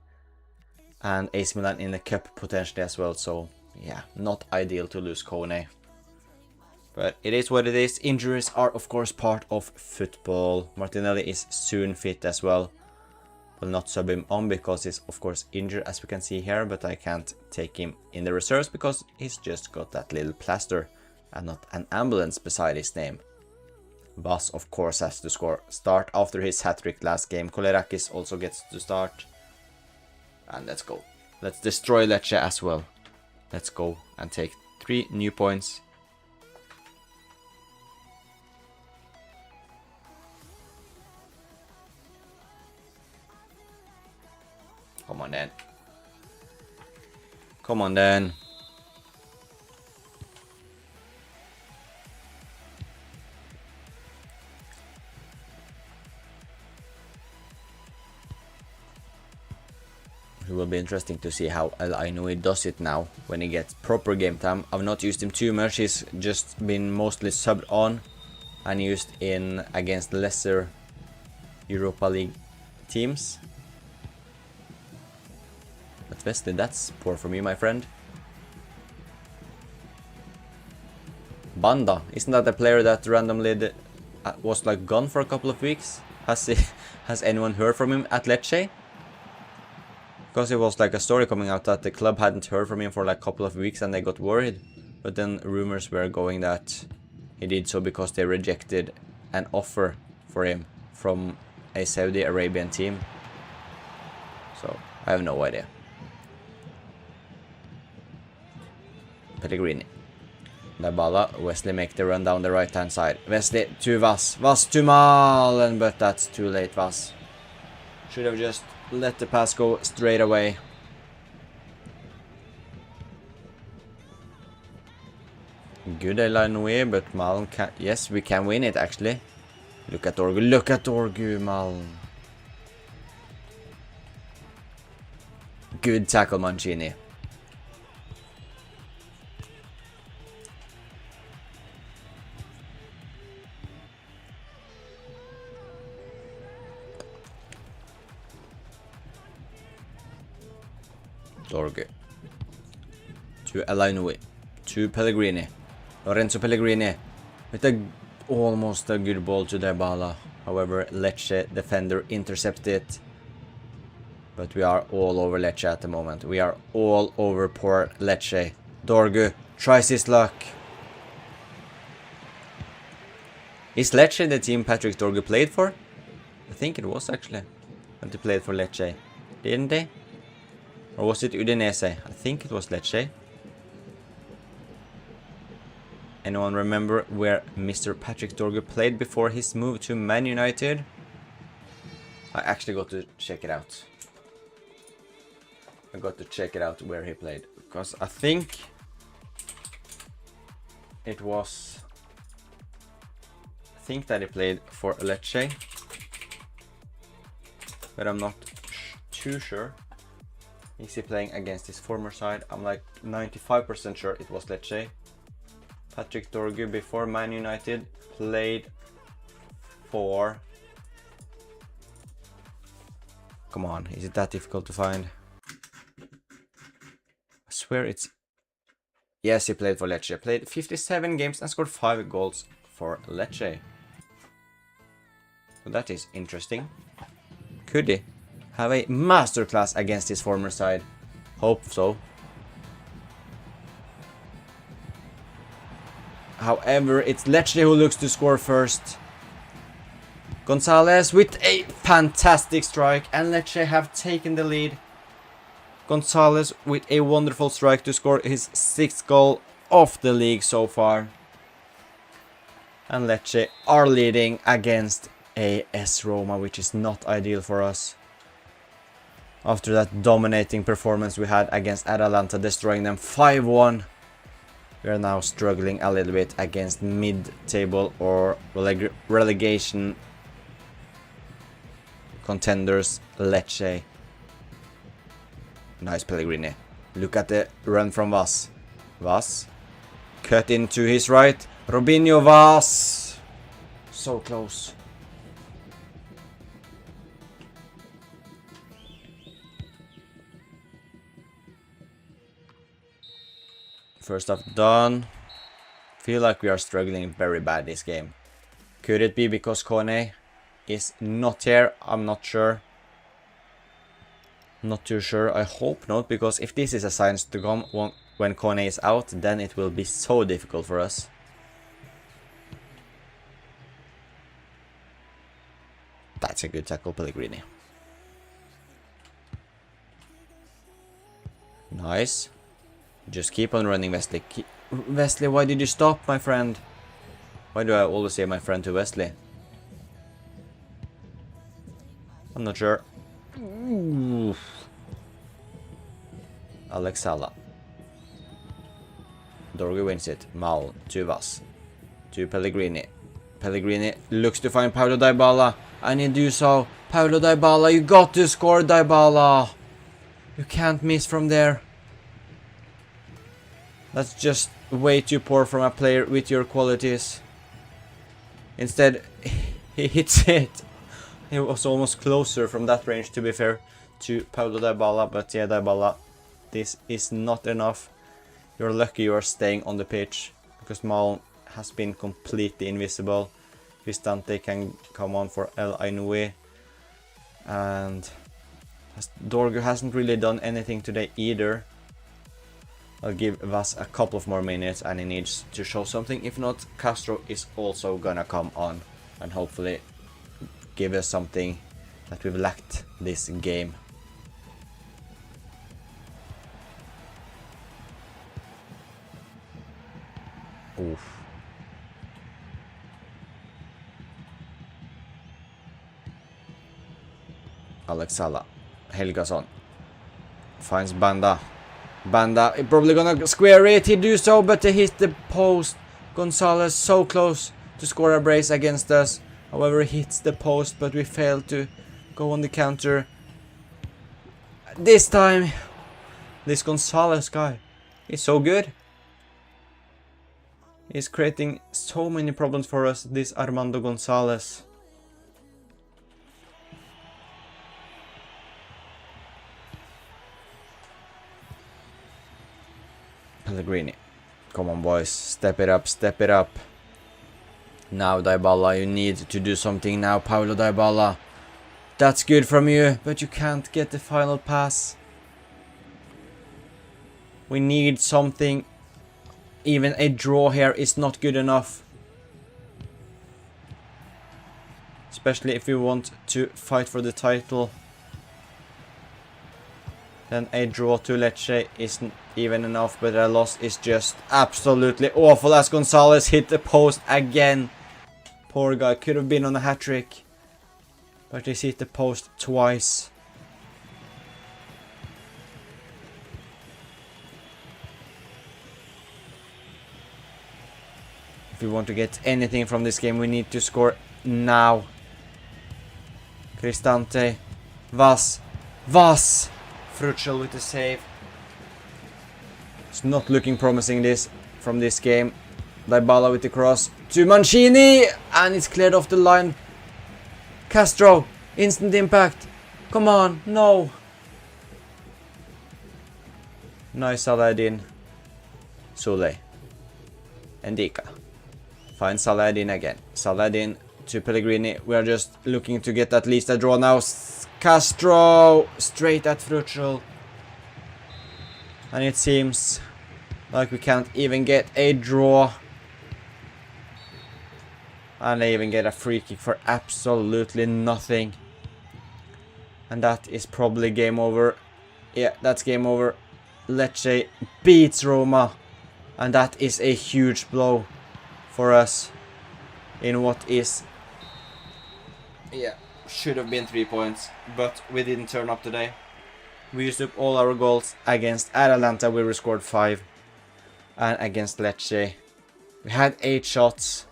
and AC Milan in the cup potentially as well. So yeah, not ideal to lose Kone. But it is what it is. Injuries are of course part of football. Martinelli is soon fit as well. Will not sub him on because he's of course injured, as we can see here, but I can't take him in the reserves because he's just got that little plaster and not an ambulance beside his name. Vas of course has to start after his hat-trick last game. Kolerakis also gets to start. And let's go. Let's destroy Lecce as well. Let's go and take 3 new points. Come on then. Come on then. It will be interesting to see how Elainui does it now when he gets proper game time. I've not used him too much. He's just been mostly subbed on and used in against lesser Europa League teams. But Wesley, that's poor from you, my friend. Banda, isn't that a player that randomly was like gone for a couple of weeks? Has anyone heard from him at Lecce? Because it was like a story coming out that the club hadn't heard from him for like a couple of weeks and they got worried. But then rumors were going that he did so because they rejected an offer for him from a Saudi Arabian team. So I have no idea. Pellegrini. Dybala, Wesley make the run down the right hand side. Wesley to Vas. Vas to Malen, but that's too late, Vas. Should have just let the pass go straight away. Good Elainui, but Malen can... Yes, we can win it actually. Look at Orgu. Look at Orgu, Malen. Good tackle, Mancini. Dorgu. To Elainui. To Pellegrini. Lorenzo Pellegrini. With almost a good ball to Dybala. However, Lecce defender intercepted it. But we are all over Lecce at the moment. We are all over poor Lecce. Dorgu tries his luck. Is Lecce the team Patrick Dorgu played for? I think it was actually. When they played for Lecce. Didn't they? Or was it Udinese? I think it was Lecce. Anyone remember where Mr. Patrick Dorgu played before his move to Man United? I actually got to check it out. I got to check it out where he played. Because I think it was... I think that he played for Lecce. But I'm not too sure. Is he playing against his former side? I'm like 95% sure it was Lecce. Patrick Dorgu before Man United played for... Come on, is it that difficult to find? I swear it's... Yes, he played for Lecce. Played 57 games and scored 5 goals for Lecce. So that is interesting. Could he have a masterclass against his former side? Hope so. However, it's Lecce who looks to score first. Gonzalez with a fantastic strike, and Lecce have taken the lead. Gonzalez with a wonderful strike to score his 6th goal of the league so far. And Lecce are leading against AS Roma, which is not ideal for us. After that dominating performance we had against Atalanta, destroying them 5-1. We are now struggling a little bit against mid-table or relegation contenders Lecce. Nice Pellegrini. Look at the run from Vaz. Vaz. Cut into his right. Robinho Vaz. So close. First half done. Feel like we are struggling very bad this game. Could it be because Kone is not here? I'm not sure. Not too sure. I hope not, because if this is a sign to come when Kone is out, then it will be so difficult for us. That's a good tackle, Pellegrini. Nice. Just keep on running, Wesley. Wesley, why did you stop, my friend? Why do I always say my friend to Wesley? I'm not sure. Ooh. Alex Sala. Dorgu wins it. Mal to Vaz. To Pellegrini. Pellegrini looks to find Paulo Dybala. And you do so. Paulo Dybala, you got to score, Dybala. You can't miss from there. That's just way too poor from a player with your qualities. Instead, he hits it. He was almost closer from that range, to be fair, to Paulo Dybala. But yeah, Dybala, this is not enough. You're lucky you are staying on the pitch, because Mal has been completely invisible. Cristante can come on for El Ainoue. And Dorgu hasn't really done anything today either. I'll give Vaz a couple of more minutes and he needs to show something. If not, Castro is also gonna come on and hopefully give us something that we've lacked this game. Oof. Alex Sala. Helgason. Finds Banda. Banda probably gonna square it. He do so, but they hit the post. Gonzalez so close to score a brace against us. However, hits the post, but we fail to go on the counter. This time, this Gonzalez guy is so good. He's creating so many problems for us, this Armando Gonzalez. Pellegrini. Come on, boys. Step it up, step it up. Now, Dybala, you need to do something now, Paulo Dybala. That's good from you, but you can't get the final pass. We need something. Even a draw here is not good enough. Especially if we want to fight for the title. Then a draw to Lecce isn't even enough, but a loss is just absolutely awful as Gonzalez hit the post again. Poor guy, could have been on a hat-trick. But he's hit the post twice. If we want to get anything from this game, we need to score now. Cristante. Vas. Fruchel with the save. It's not looking promising from this game. Dybala with the cross to Mancini, and it's cleared off the line. Castro, instant impact. Come on, no. Nice Saladin. Soulé. Ndika. Find Saladin again. Saladin to Pellegrini. We are just looking to get at least a draw now. Castro straight at Fruchel. And it seems like we can't even get a draw. And they even get a free kick for absolutely nothing. And that is probably game over. Yeah, that's game over. Lecce beats Roma. And that is a huge blow for us. In what is... yeah, should have been 3 points. But we didn't turn up today. We used up all our goals. Against Atalanta we scored 5. And against Lecce we had 8 shots.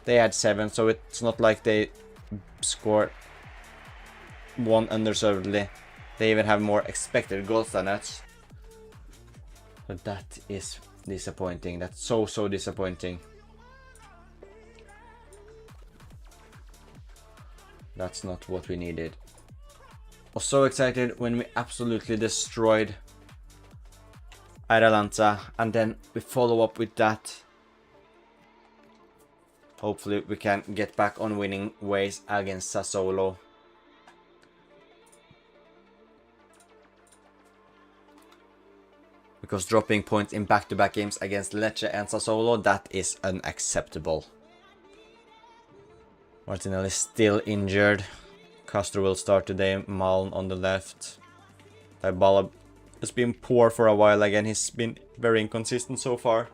They had 7, so it's not like they scored 1 undeservedly. They even have more expected goals than us. But that is disappointing. That's so disappointing. That's not what we needed. I was so excited when we absolutely destroyed Atalanta, and then we follow up with that. Hopefully we can get back on winning ways against Sassuolo. Because dropping points in back-to-back games against Lecce and Sassuolo, that is unacceptable. Martinelli is still injured. Castro will start today. Malm on the left. Dybala has been poor for a while again. He's been very inconsistent so far.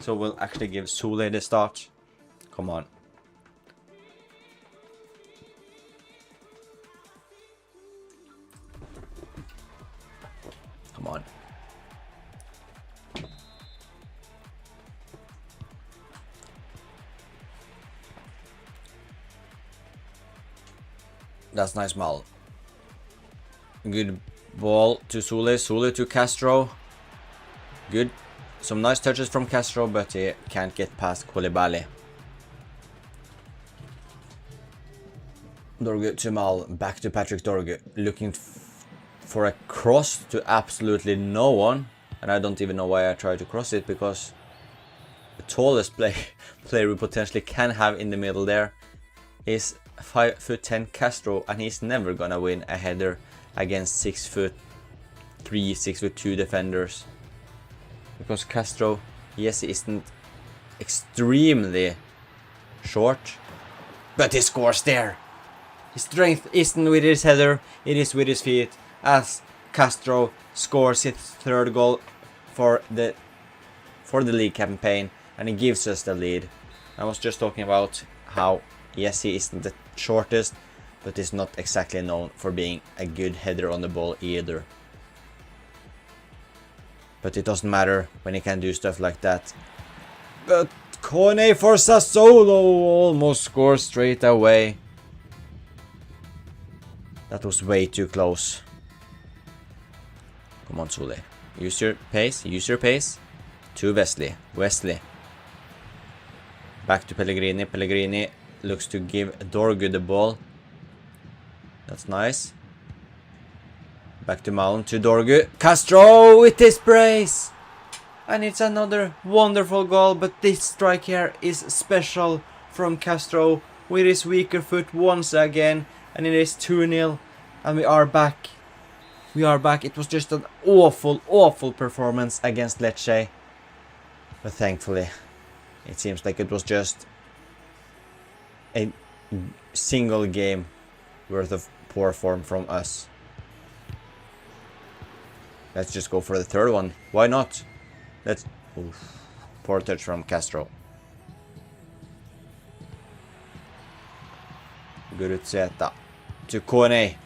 So we'll actually give Soulé the start. Come on. Come on. That's nice, Mal. Good ball to Soulé. Soulé to Castro. Good. Some nice touches from Castro, but he can't get past Koulibaly. Dorgu to Mal. Back to Patrick Dorgu. Looking for a cross to absolutely no one. And I don't even know why I tried to cross it, because the tallest player we potentially can have in the middle there is 5'10" Castro, and he's never gonna win a header against 6'3", 6'2" defenders. Because Castro, yes, he isn't extremely short, but he scores there. His strength isn't with his header, it is with his feet, as Castro scores his 3rd goal for the league campaign, and he gives us the lead. I was just talking about how, yes, he isn't the shortest, but is not exactly known for being a good header on the ball either. But it doesn't matter when he can do stuff like that. But Kone for Sassuolo almost scores straight away. That was way too close. Come on, Soulé. Use your pace, use your pace. To Wesley. Back to Pellegrini. Pellegrini looks to give Dorgu the ball. That's nice. Back to Mount, to Dorgu. Castro with his brace! And it's another wonderful goal, but this strike here is special from Castro with his weaker foot once again. And it is 2-0 and we are back. We are back. It was just an awful performance against Lecce. But thankfully, it seems like it was just a single game worth of poor form from us. Let's just go for the third one. Why not? Let's... Oof. Poor touch from Castro. Guruzzeta to Kone.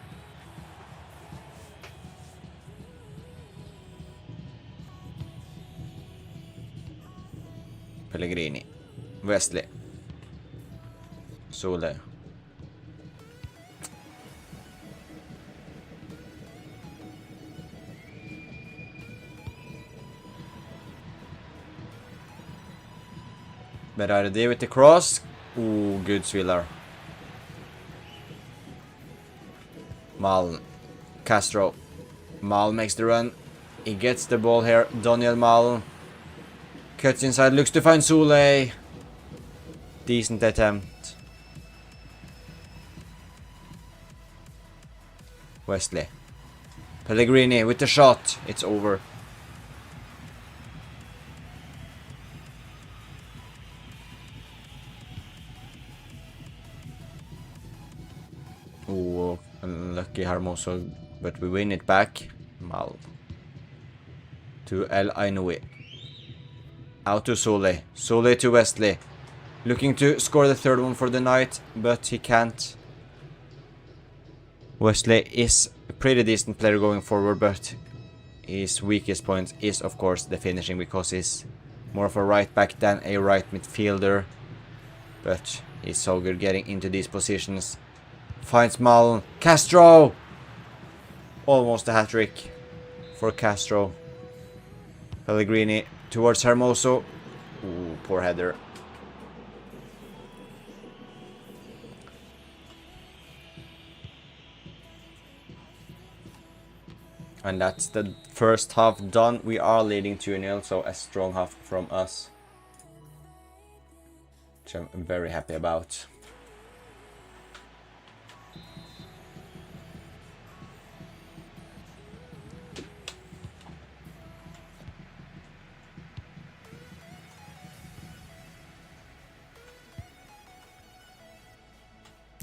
Pellegrini. Wesley. Sole. Berardi with the cross. Ooh, good Svillar. Mal. Castro. Mal makes the run. He gets the ball here. Daniel Mal. Cuts inside. Looks to find Sule. Decent attempt. Wesley. Pellegrini with the shot. It's over. Oh, unlucky Hermoso, but we win it back. Mal. To El Ainoui. Out to Sole. Sole to Wesley. Looking to score the third one for the night, but he can't. Wesley is a pretty decent player going forward, but his weakest point is of course the finishing, because he's more of a right back than a right midfielder. But he's so good getting into these positions. Finds Mal. Castro! Almost a hat-trick for Castro. Pellegrini towards Hermoso. Ooh, poor header. And that's the first half done. We are leading 2-0, so a strong half from us, which I'm very happy about.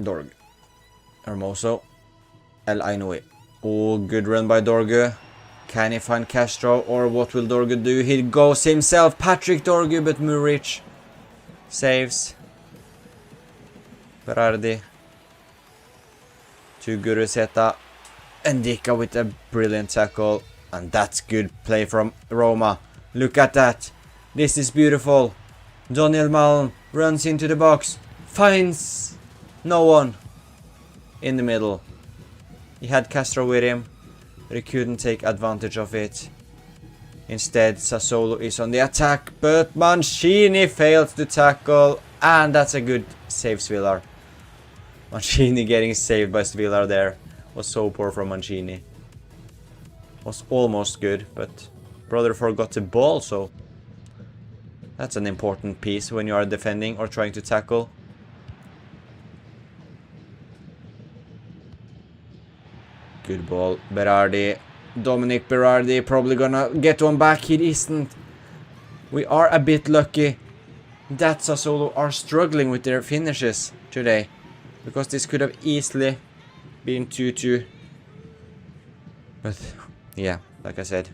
Dorg. Hermoso. El Ainoui. Oh, good run by Dorgu. Can he find Castro, or what will Dorgu do? He goes himself. Patrick Dorgu, but Muric saves. Berardi. To Guruzzeta. Ndika with a brilliant tackle. And that's good play from Roma. Look at that. This is beautiful. Daniel Malm runs into the box. Finds no one in the middle. He had Castro with him, but he couldn't take advantage of it. Instead, Sassuolo is on the attack, but Mancini fails to tackle, and that's a good save, Svillar. Mancini getting saved by Svillar there was so poor from Mancini. Was almost good, but brother forgot the ball, so that's an important piece when you are defending or trying to tackle. Good ball, Berardi. Dominic Berardi probably gonna get one back. He isn't. We are a bit lucky that Sassuolo are struggling with their finishes today, because this could have easily been 2-2. But yeah, like I said,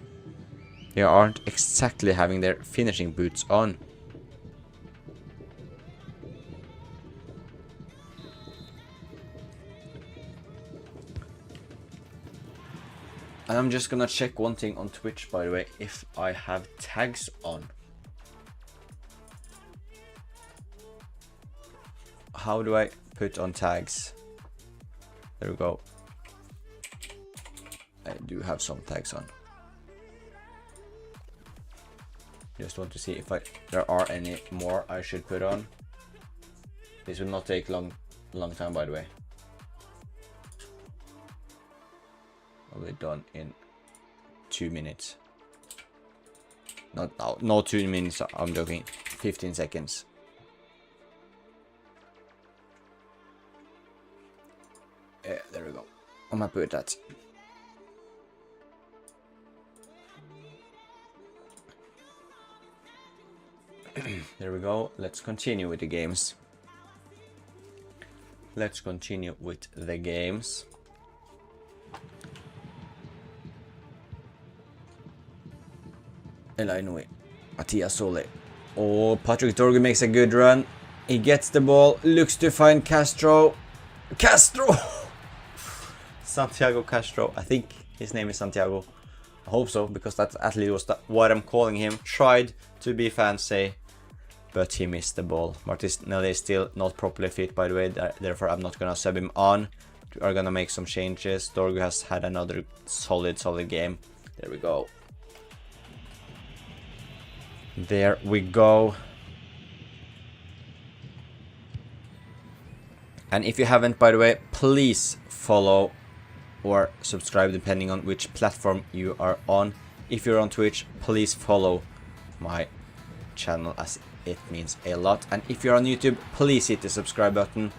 they aren't exactly having their finishing boots on. And I'm just gonna check one thing on Twitch, by the way, if I have tags on. How do I put on tags? There we go. I do have some tags on. Just want to see if there are any more I should put on. This will not take long time, by the way. I'll be done in 2 minutes. Not now. No 2 minutes. I'm joking. 15 seconds. Yeah, there we go. I'm happy with that. There we go. Let's continue with the games. Let's continue with the games. Elainui. Mattias Sole. Oh, Patrick Dorgu makes a good run. He gets the ball. Looks to find Castro. Castro! Santiago Castro. I think his name is Santiago. I hope so, because that at least was what I'm calling him. Tried to be fancy, but he missed the ball. Martinelli is still not properly fit, by the way. Therefore, I'm not gonna sub him on. We are gonna make some changes. Dorgu has had another solid game. There we go. There we go. And if you haven't, by the way, please follow or subscribe depending on which platform you are on. If you're on Twitch, please follow my channel, as it means a lot. And if you're on YouTube, please hit the subscribe button,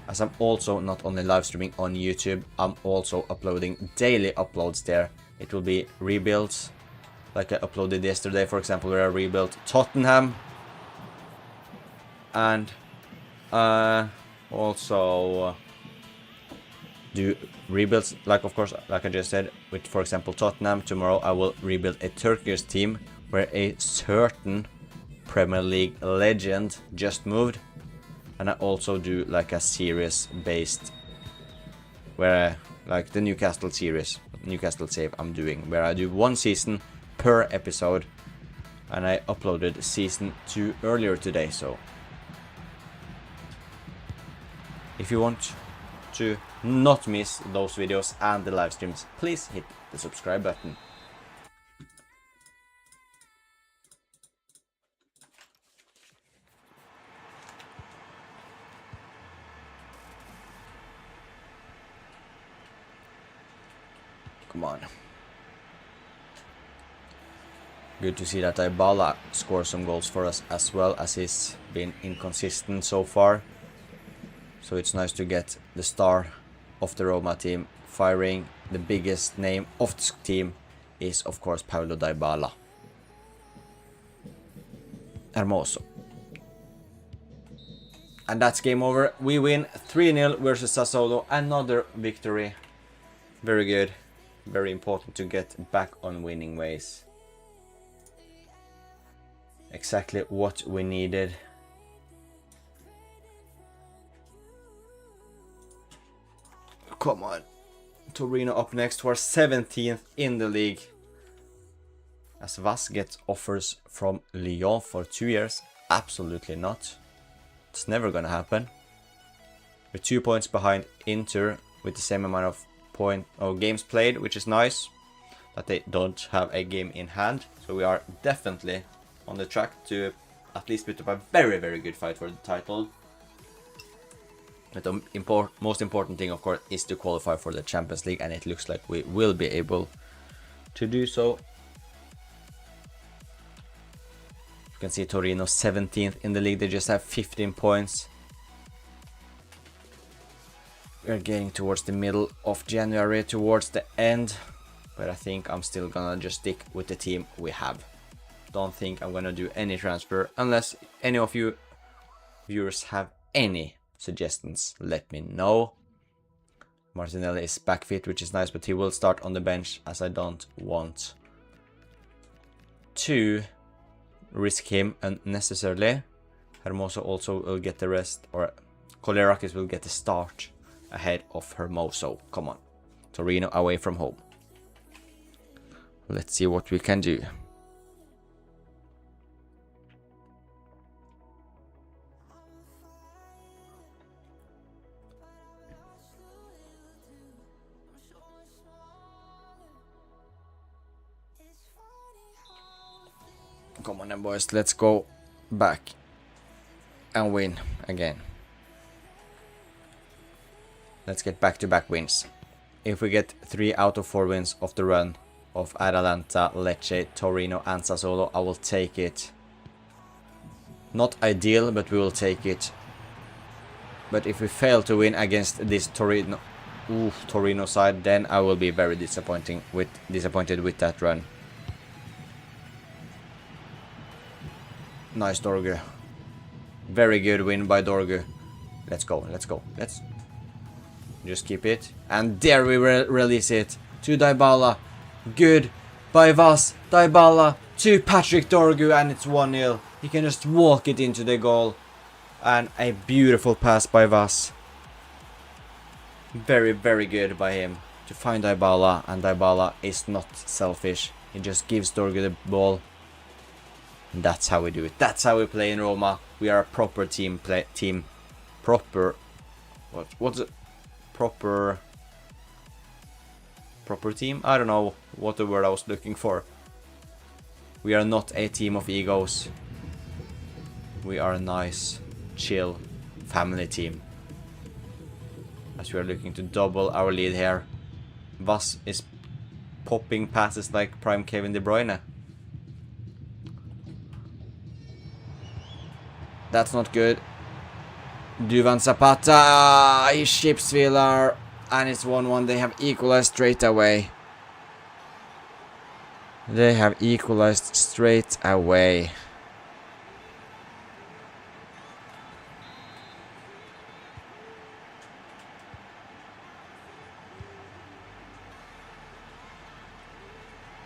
as I'm also not only live streaming on YouTube, I'm also uploading daily uploads there. It will be rebuilds, like I uploaded yesterday, for example, where I rebuilt Tottenham. And also do rebuilds, like of course, like I just said, with for example Tottenham. Tomorrow I will rebuild a Turkish team where a certain Premier League legend just moved. And I also do like a series based, where like the Newcastle series, Newcastle Save I'm doing, where I do 1 season per episode. And I uploaded season 2 earlier today, so if you want to not miss those videos and the live streams, please hit the subscribe button. Come on. Good to see that Dybala scores some goals for us, as well as he's been inconsistent so far. So it's nice to get the star of the Roma team firing. The biggest name of the team is of course Paulo Dybala. Hermoso. And that's game over. We win 3-0 versus Sassuolo. Another victory. Very good. Very important to get back on winning ways. Exactly what we needed. Come on. Torino up next, who are 17th in the league. As Vas gets offers from Lyon for 2 years. Absolutely not. It's never gonna happen. We're 2 points behind Inter with the same amount of games played, which is nice. But they don't have a game in hand. So we are definitely on the track to at least put up a very good fight for the title. But the most important thing, of course, is to qualify for the Champions League, and it looks like we will be able to do so. You can see Torino 17th in the league. They just have 15 points. We're getting towards the middle of January, towards the end. But I think I'm still gonna just stick with the team we have. Don't think I'm gonna do any transfer unless any of you viewers have any suggestions. Let me know. Martinelli is back fit, which is nice, but he will start on the bench, as I don't want to risk him unnecessarily. Hermoso also will get the rest, or Kolerakis will get the start ahead of Hermoso. Come on. Torino away from home. Let's see what we can do. Come on then, boys, let's go back and win again. Let's get back-to-back wins. If we get 3 out of 4 wins of the run, of Atalanta, Lecce, Torino and Sassuolo. I will take it. Not ideal, but we will take it. But if we fail to win against this Torino side, then I will be very disappointed with that run. Nice Dorgu. Very good win by Dorgu. Let's go. Let's just keep it. And there we release it to Dybala. Good by Vas. Dybala to Patrick Dorgu, and it's 1-0. He can just walk it into the goal. And a beautiful pass by Vas. Very, very good by him to find Dybala, and Dybala is not selfish. He just gives Dorgu the ball. And that's how we do it. That's how we play in Roma. We are a proper team. Proper. What's it? Proper team? I don't know what the word I was looking for. We are not a team of egos. We are a nice, chill family team. As we are looking to double our lead here. Vas is popping passes like prime Kevin De Bruyne. That's not good. Duvan Zapata, he ships Villar, and it's 1-1. They have equalized straight away.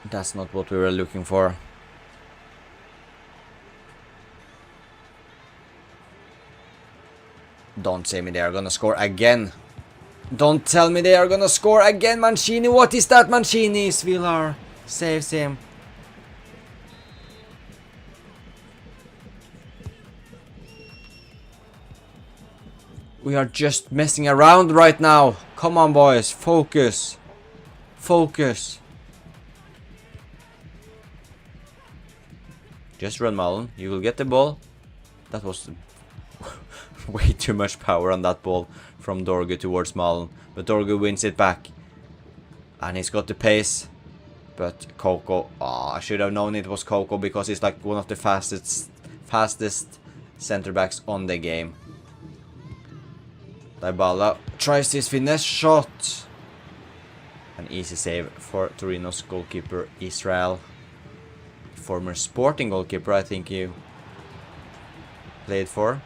That's not what we were looking for. Don't say me they are gonna score again. Don't tell me they are gonna score again, Mancini. What is that, Mancini? Villar saves him. We are just messing around right now. Come on, boys. Focus. Just run, Malin. You will get the ball. That was way too much power on that ball from Dorgu towards Malin. But Dorgu wins it back. And he's got the pace. But Coco, I should have known it was Coco because he's like one of the fastest center backs on the game. Dybala tries his finesse shot. An easy save for Torino's goalkeeper Israel. Former Sporting goalkeeper, I think you played for.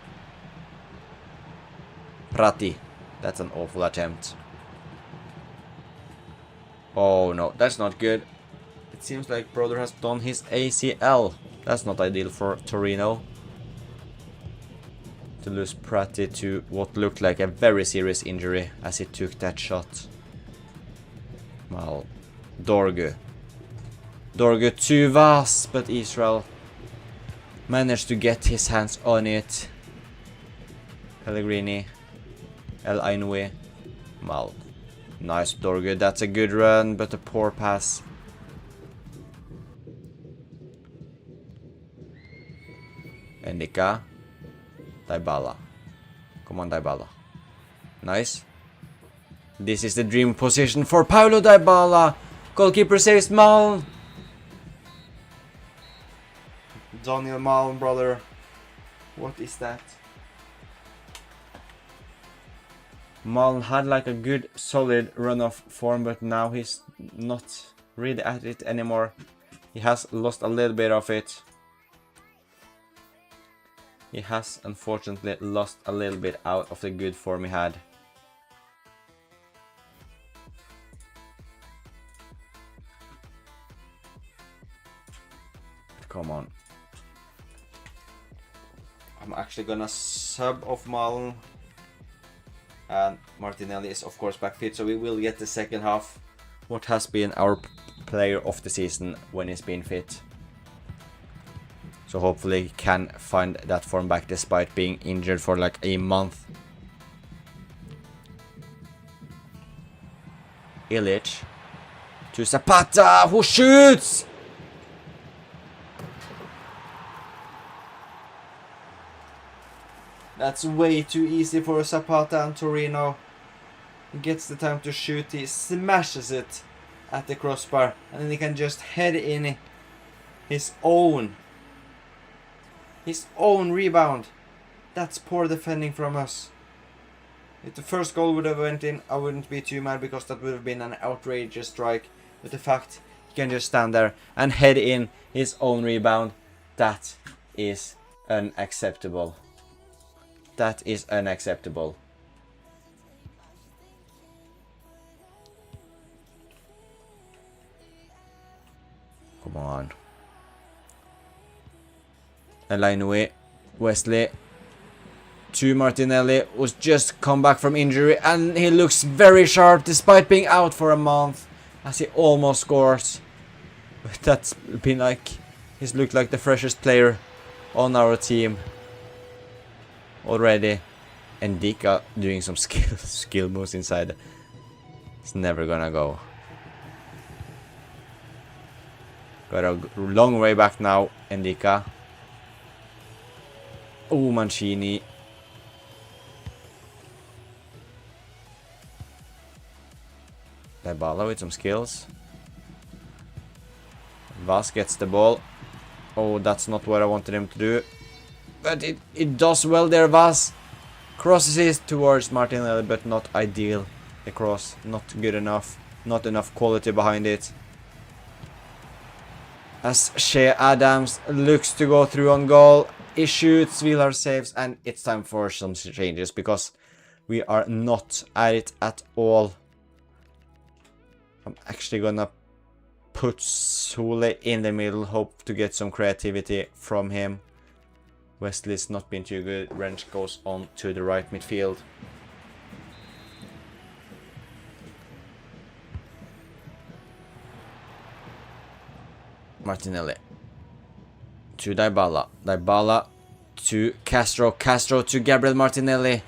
Prati. That's an awful attempt. Oh no, that's not good. It seems like brother has done his ACL. That's not ideal for Torino. To lose Prati to what looked like a very serious injury as he took that shot. Well, Dorgu to Vas, but Israel managed to get his hands on it. Pellegrini, El Ainoui, Mal. Nice Dorgu, that's a good run, but a poor pass. Endika, Dybala. Come on, Dybala. Nice. This is the dream position for Paulo Dybala. Goalkeeper saves Mal. Daniel Malm, brother. What is that? Malm had like a good solid run of form, but now he's not really at it anymore. He has lost a little bit of it. He has unfortunately lost a little bit out of the good form he had. Come on. I'm actually gonna sub off Malm. And Martinelli is of course back fit, so we will get the second half. What has been our player of the season when he's been fit. So hopefully he can find that form back despite being injured for like a month. Ilic to Zapata, who shoots! That's way too easy for Zapata and Torino. He gets the time to shoot, he smashes it. at the crossbar, and then he can just head in his own rebound. That's poor defending from us. If the first goal would have went in, I wouldn't be too mad because that would have been an outrageous strike. But the fact he can just stand there and head in his own rebound, that is unacceptable. That is unacceptable. Come on. Elainui, Wesley to Martinelli, who's just come back from injury, and he looks very sharp despite being out for a month as he almost scores. But that's been like, he's looked like the freshest player on our team already. And Dika doing some skill moves inside. It's never gonna go. Got a long way back now, Ndika. Oh, Mancini. Dybala with some skills. Vaz gets the ball. Oh, that's not what I wanted him to do. But it does well there, Vaz. Crosses it towards Martinelli, but not ideal. The cross, not good enough. Not enough quality behind it. As Shea Adams looks to go through on goal. He shoots, Villar saves, and it's time for some changes because we are not at it at all. I'm actually gonna put Sule in the middle, hope to get some creativity from him. Wesley's not been too good. Wrench goes on to the right midfield. Martinelli to Dybala. Dybala to Castro. Castro to Gabriel Martinelli.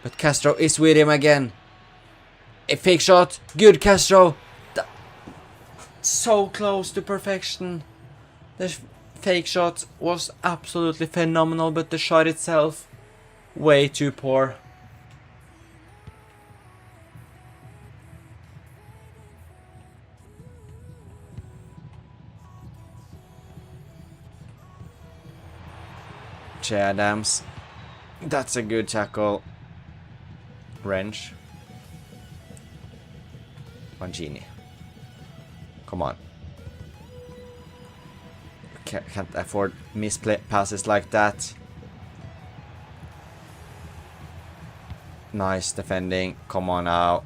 But Castro is with him again. A fake shot. Good Castro. So close to perfection. The fake shot was absolutely phenomenal, but the shot itself, way too poor. Che Adams. That's a good tackle. Wrench. Mancini. Come on. Can't afford misplay passes like that. Nice defending. Come on now.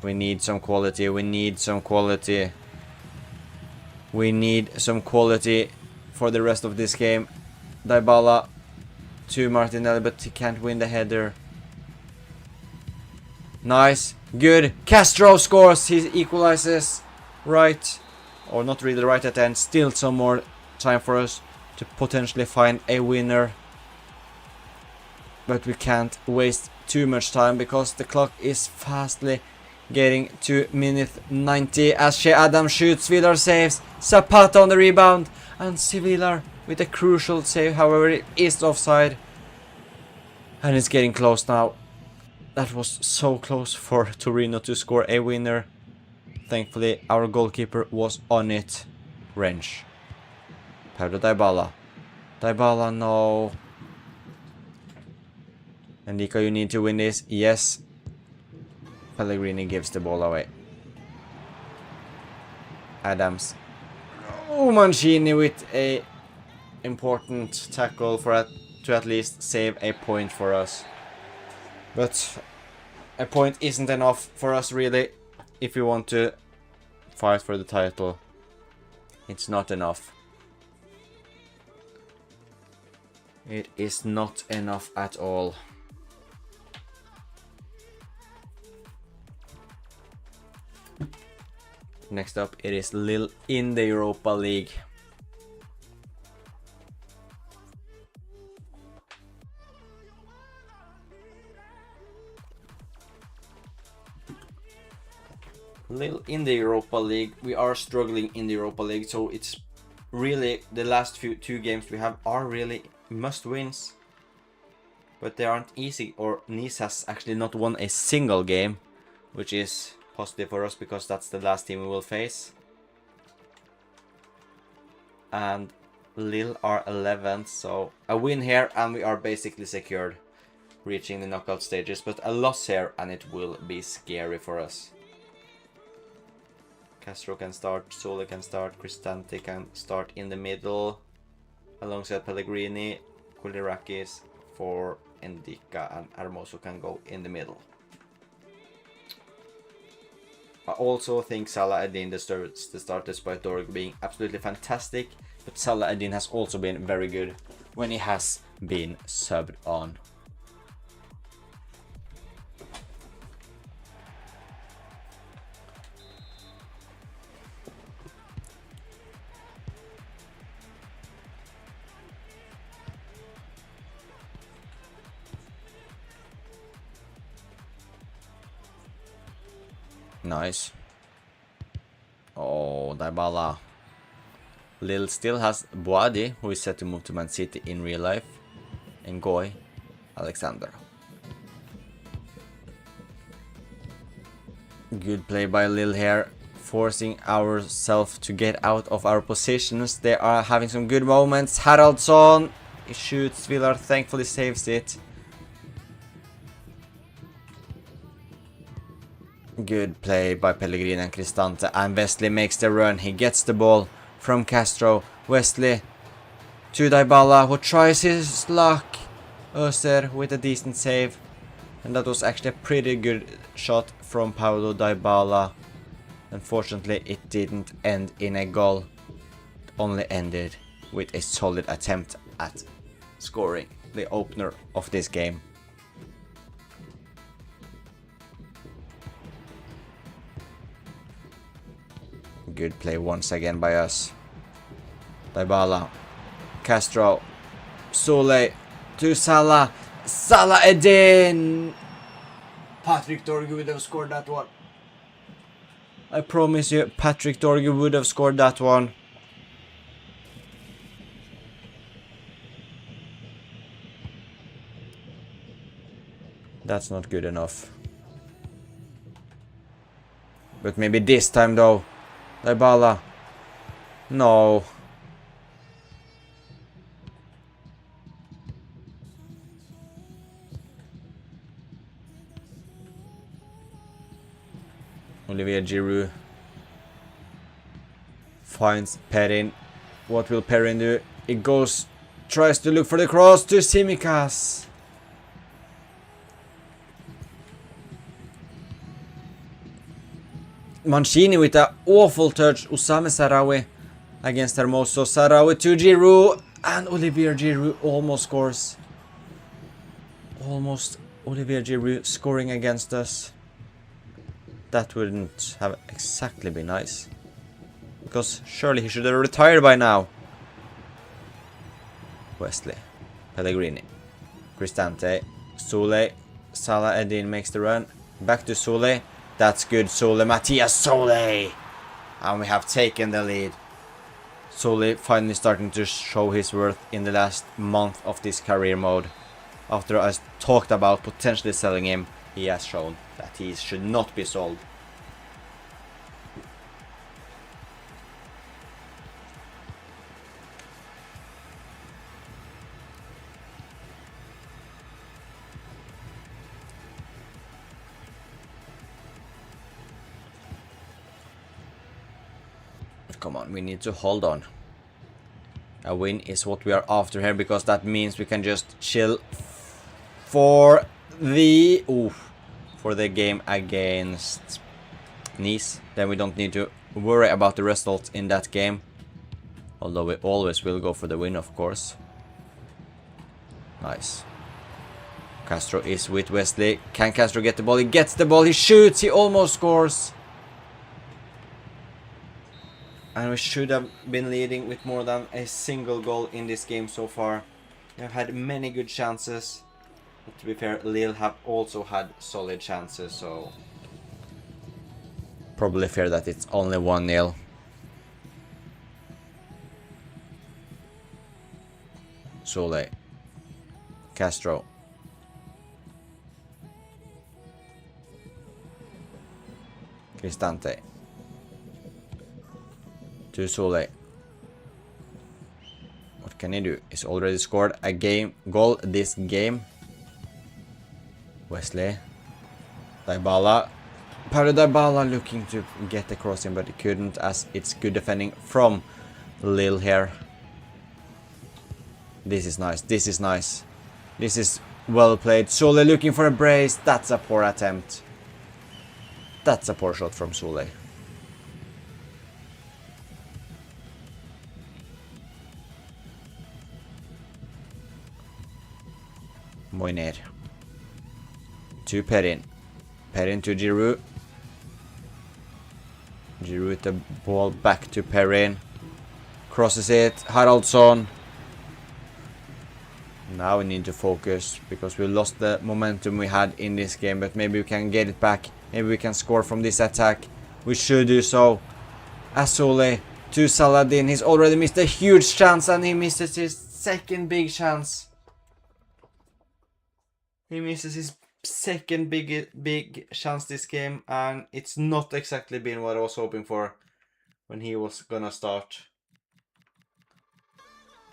We need some quality. We need some quality. We need some quality for the rest of this game. Dybala to Martinelli, but he can't win the header. Nice. Good. Castro scores. He equalizes. Right. Or not really right at the end. Still some more time for us to potentially find a winner. But we can't waste too much time because the clock is fastly getting to minute 90 as Shea Adams shoots. Villar saves. Zapata on the rebound. And Villar with a crucial save. However, it is offside. And it's getting close now. That was so close for Torino to score a winner. Thankfully, our goalkeeper was on it. Wrench. Pedro Dybala. Dybala, no. Ndika, you need to win this. Yes. Pellegrini gives the ball away. Adams. Oh, Mancini with a important tackle for to at least save a point for us. But a point isn't enough for us really if we want to fight for the title. It's not enough. It is not enough at all. Next up, it is Lille in the Europa League. Lille in the Europa League. We are struggling in the Europa League, so it's really the last two games we have are really must-wins. But they aren't easy, or Nice has actually not won a single game, which is positive for us because that's the last team we will face. And Lille are 11th, so a win here and we are basically secured, reaching the knockout stages, but a loss here and it will be scary for us. Castro can start, Sole can start, Cristante can start in the middle, alongside Pellegrini, Koulirakis for Ndika, and Hermoso can go in the middle. I also think Salah Eddin deserves the start despite Dorg being absolutely fantastic, but Salah Eddin has also been very good when he has been subbed on. Nice. Oh, Dybala. Lille still has Boadi, who is set to move to Man City in real life, and Goy Alexander. Good play by Lille here, forcing ourselves to get out of our positions. They are having some good moments. Haraldsson, he shoots, Villar thankfully saves it. Good play by Pellegrini and Cristante, and Wesley makes the run. He gets the ball from Castro. Wesley to Dybala, who tries his luck. Özer with a decent save. And that was actually a pretty good shot from Paulo Dybala. Unfortunately, it didn't end in a goal. It only ended with a solid attempt at scoring the opener of this game. Good play once again by us. Dybala, Castro, Sole to Salah. Salah Eddin! Patrick Dorgu would have scored that one. I promise you, Patrick Dorgu would have scored that one. That's not good enough. But maybe this time though. Dybala. No. Olivier Giroud finds Perrin. What will Perrin do? He goes, tries to look for the cross to Tsimikas. Mancini with an awful touch. Usame Sarawi against Hermoso. Sarawi to Giroud. And Olivier Giroud almost scores. Almost Olivier Giroud scoring against us. That wouldn't have exactly been nice. Because surely he should have retired by now. Wesley. Pellegrini. Cristante. Sole. Salah Eddin makes the run. Back to Sole. That's good, Sole. Matthias Sole! And we have taken the lead. Sole finally starting to show his worth in the last month of this career mode. After I talked about potentially selling him, he has shown that he should not be sold. Come on, we need to hold on. A win is what we are after here, because that means we can just chill for the game against Nice. Then we don't need to worry about the result in that game. Although we always will go for the win, of course. Nice. Castro is with Wesley. Can Castro get the ball? He gets the ball. He shoots. He almost scores. And we should have been leading with more than a single goal in this game so far. We have had many good chances. But to be fair, Lille have also had solid chances, so probably fair that it's only 1-0. Sole. Castro. Cristante. To Sule. What can he do? He's already scored a goal this game. Wesley. Dybala. Paulo Dybala looking to get the crossing, but he couldn't, as it's good defending from Lille here. This is nice. This is nice. This is well played. Sule looking for a brace. That's a poor attempt. That's a poor shot from Sule. Moiner. To Perin. Perin to Giroud. Giroud with the ball back to Perin. Crosses it. Haraldsson. Now we need to focus because we lost the momentum we had in this game, but maybe we can get it back. Maybe we can score from this attack. We should do so. Asole to Saladin. He's already missed a huge chance and he misses his second big chance. He misses his second big chance this game, and it's not exactly been what I was hoping for when he was gonna start.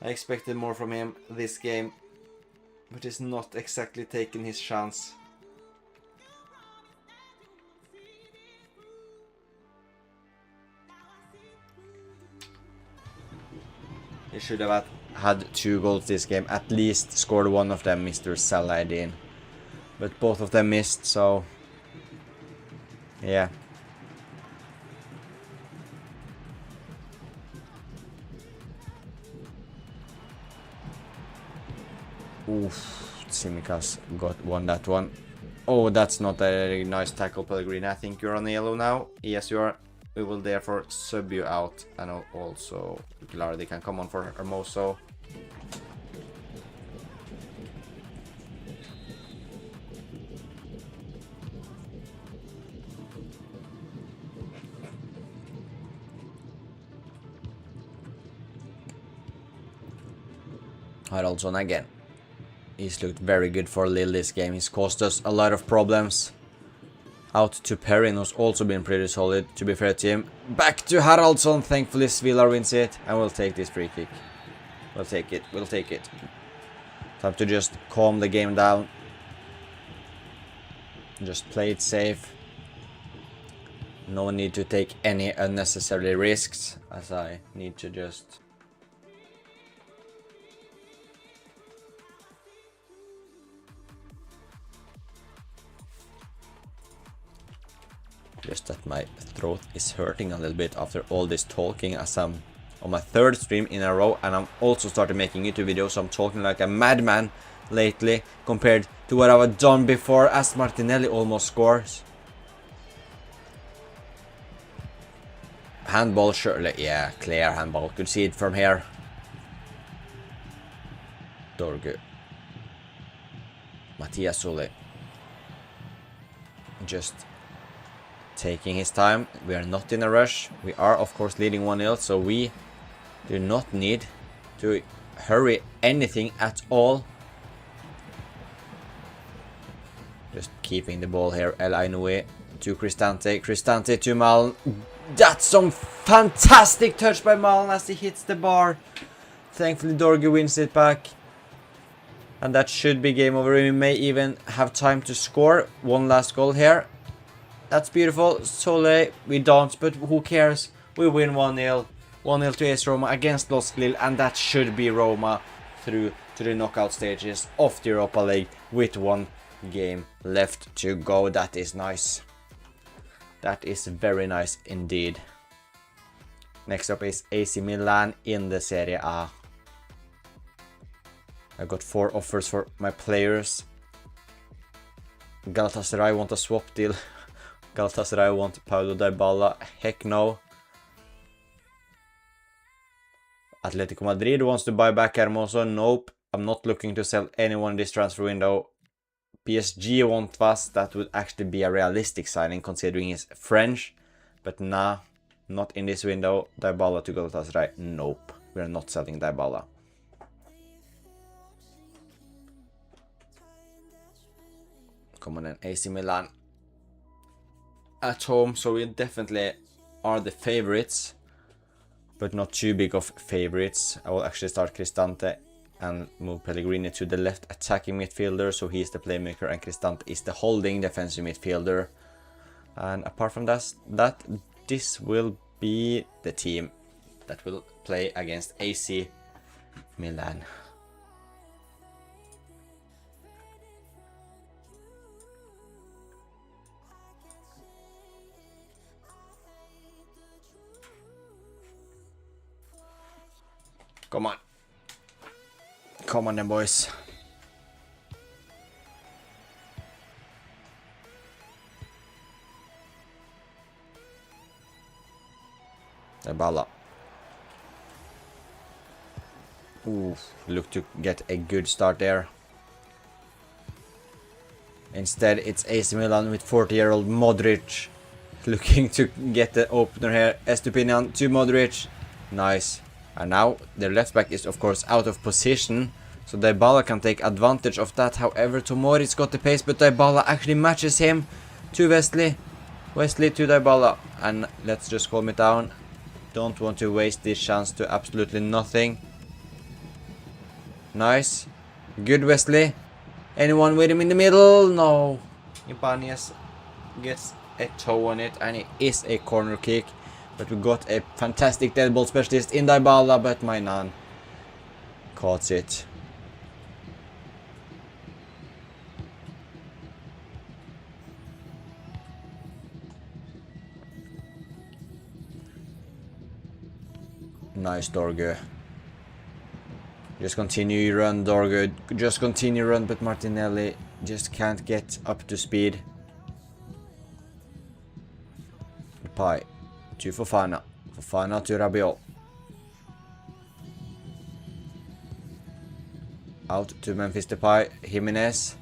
I expected more from him this game, but he's not exactly taking his chance. He should have had 2 goals this game, at least scored one of them, Mr. Saladin. But both of them missed, so yeah. Oof, Tsimikas won that one. Oh, that's not a nice tackle, Pellegrini. I think you're on yellow now. Yes, you are. We will therefore sub you out, and also Gilardi can come on for Hermoso. Haraldsson again. He's looked very good for Lille this game. He's caused us a lot of problems. Out to Perin, who's also been pretty solid, to be fair to him. Back to Haraldsson. Thankfully Svilar wins it, and we'll take this free kick. We'll take it. We'll take it. Time to just calm the game down. Just play it safe. No need to take any unnecessary risks, as I need to just... Just that my throat is hurting a little bit after all this talking, as I'm on my 3rd stream in a row, and I'm also started making YouTube videos, so I'm talking like a madman lately compared to what I've done before, as Martinelli almost scores. Handball surely, yeah, clear handball, could see it from here. Dorgu. Matthias Sule. Just taking his time. We are not in a rush. We are of course leading 1-0, so we do not need to hurry anything at all. Just keeping the ball here. El Ainoue to Cristante. Cristante to Malen. That's some fantastic touch by Malen as he hits the bar. Thankfully Dorgu wins it back. And that should be game over. We may even have time to score one last goal here. That's beautiful. Sole, we don't, but who cares? We win 1-0. 1-0 to AS Roma against Los Lille, and that should be Roma through to the knockout stages of the Europa League with 1 game left to go. That is nice. That is very nice indeed. Next up is AC Milan in the Serie A. I got 4 offers for my players. Galatasaray want a swap deal. Galatasaray want Paulo Dybala. Heck no. Atletico Madrid wants to buy back Hermoso. Nope. I'm not looking to sell anyone in this transfer window. PSG want Vas. That would actually be a realistic signing considering he's French. But nah, not in this window. Dybala to Galatasaray. Nope. We're not selling Dybala. Come on then, AC Milan. at home, so we definitely are the favorites, but not too big of favorites. I will actually start Cristante and move Pellegrini to the left attacking midfielder, so he's the playmaker and Cristante is the holding defensive midfielder. And apart from that, this will be the team that will play against AC Milan. Come on. Come on then, boys. Dybala. Ooh, look to get a good start there. Instead, it's AC Milan with 40-year-old Modric looking to get the opener here. Estupinian to Modric. Nice. And now their left back is of course out of position, so Dybala can take advantage of that. However, Tomori's got the pace, but Dybala actually matches him to Wesley. Wesley to Dybala, and let's just calm it down. Don't want to waste this chance to absolutely nothing. Nice. Good Wesley. Anyone with him in the middle? No. Ibanez gets a toe on it, and it is a corner kick. But we got a fantastic dead ball specialist in Dybala, but my nan caught it. Nice, Dorgu. Just continue your run, Dorgu. Just continue run, but Martinelli just can't get up to speed. Depay to Fofana. Fofana to Rabiot. Out to Memphis Depay. Jimenez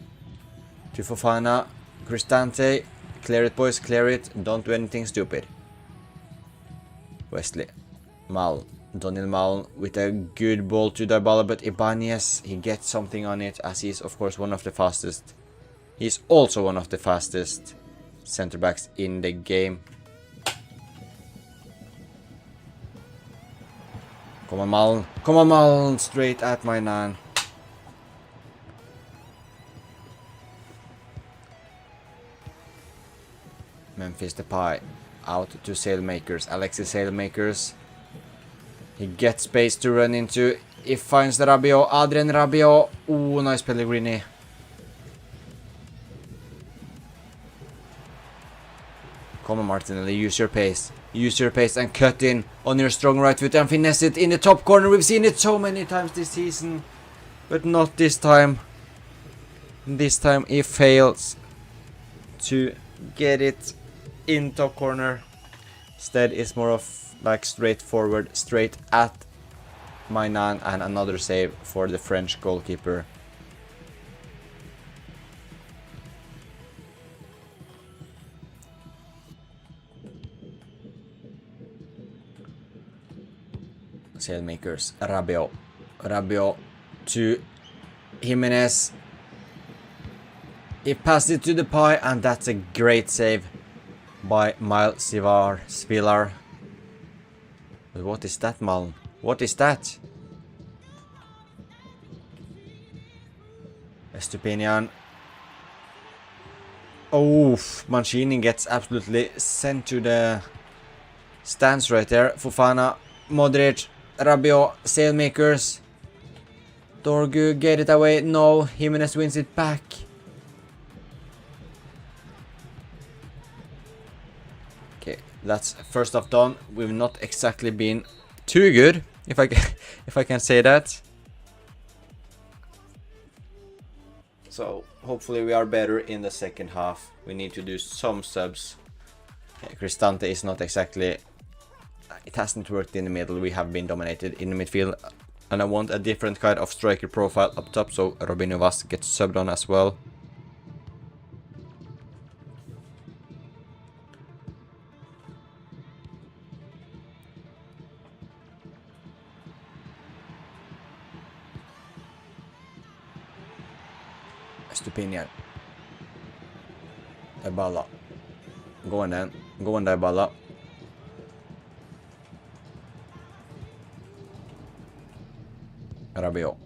to Fofana. Cristante. Clear it, boys. Clear it. Don't do anything stupid. Wesley. Mal. Daniel Mal with a good ball to Dybala, but Ibanez, he gets something on it, as he's of course one of the fastest. He's also one of the fastest center backs in the game. Come on, Mal. Come on, Mal. Straight at my nan. Memphis Depay. Out to Sailmakers. Alexis Sailmakers. He gets space to run into. He finds the Rabiot. Adrien Rabiot. Ooh, nice Pellegrini. Come on, Martinelli. Use your pace. Use your pace and cut in on your strong right foot and finesse it in the top corner. We've seen it so many times this season, but not this time. This time he fails to get it in top corner. Instead, it's more of like straight forward, straight at my nan, and another save for the French goalkeeper. Sailmakers, Rabiot. Rabiot to Jimenez. He passed it to Depay, and that's a great save by Miles Spilar. But what is that, Malm? What is that? Estupinian. Oh, Mancini gets absolutely sent to the stands right there. Fofana, Modric, Rabiot, Sailmakers. Dorgu, get it away. No, Jimenez wins it back. Okay, that's first off done. We've not exactly been too good, if I can say that. So hopefully we are better in the second half. We need to do some subs. Cristante is not exactly... It hasn't worked in the middle. We have been dominated in the midfield. And I want a different kind of striker profile up top. So Robinho Vaz gets subbed on as well. Estupinian. Dybala. Go on then. Go on Dybala. Rabiot.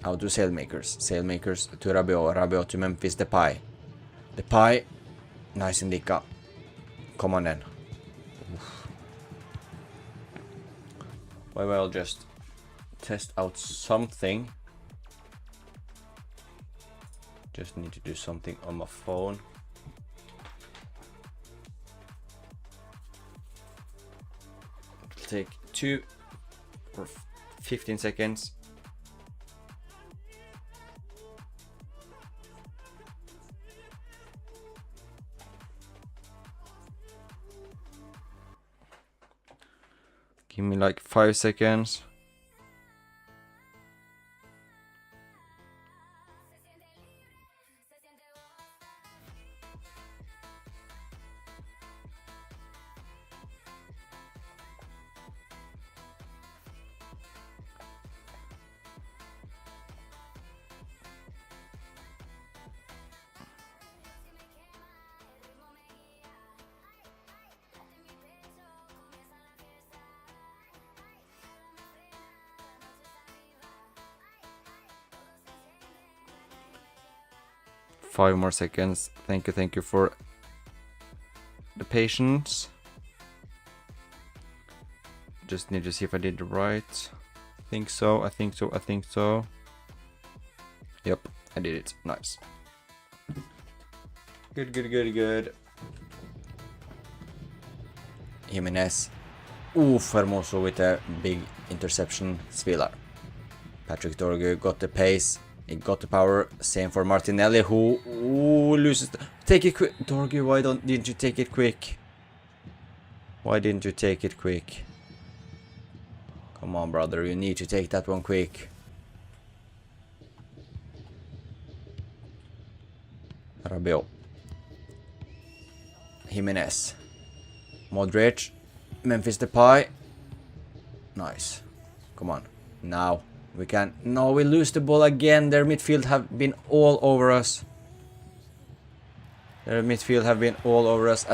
Out to Sailmakers. Sailmakers to Rabiot. Rabiot to Memphis Depay. Depay. Nice Indica. Come on then. Oof. Well, I'll just test out something. Just need to do something on my phone. It'll take 2 or 15 seconds. Give me like 5 seconds. Five more seconds. Thank you for the patience. Just need to see if I did it right. I think so. Yep, I did it. Nice. Good. Jimenez. Oof, Hermoso with a big interception. Svilar. Patrick Dorgu got the pace. He got the power. Same for Martinelli, who loses. Take it quick, Dorgu. Why didn't you take it quick? Come on, brother. You need to take that one quick. Rabiot. Jimenez. Modric. Memphis Depay. Nice. Come on. Now. We can. No, we lose the ball again. Their midfield have been all over us. As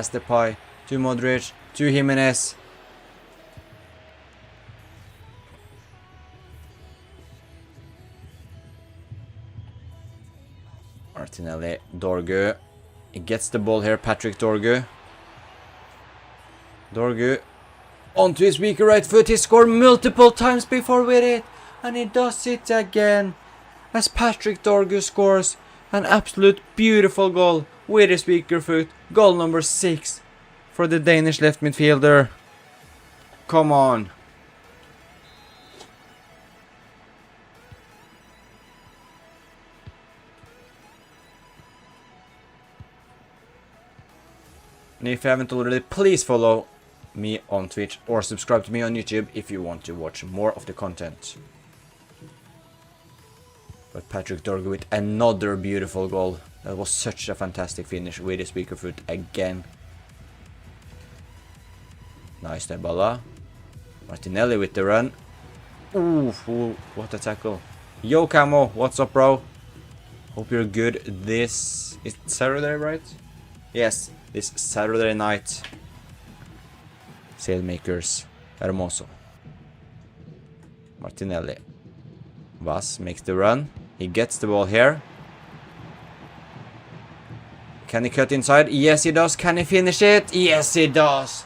Depay. To Modric. To Jimenez. Martinelli. Dorgu. He gets the ball here. Patrick Dorgu. Onto his weaker right foot. He scored multiple times before with it. And he does it again. As Patrick Dorgu scores an absolute beautiful goal with his weaker foot. Goal number 6 for the Danish left midfielder. Come on. And if you haven't already, please follow me on Twitch or subscribe to me on YouTube if you want to watch more of the content. But Patrick Dorgu with another beautiful goal. That was such a fantastic finish with his weaker foot again. Nice Dybala. Martinelli with the run. Ooh, what a tackle. Yo Camo, what's up bro? Hope you're good. This is Saturday, right? Yes, this Saturday night. Sailmakers. Hermoso. Martinelli. Vas makes the run. He gets the ball here. Can he cut inside? Yes, he does. Can he finish it? Yes, he does.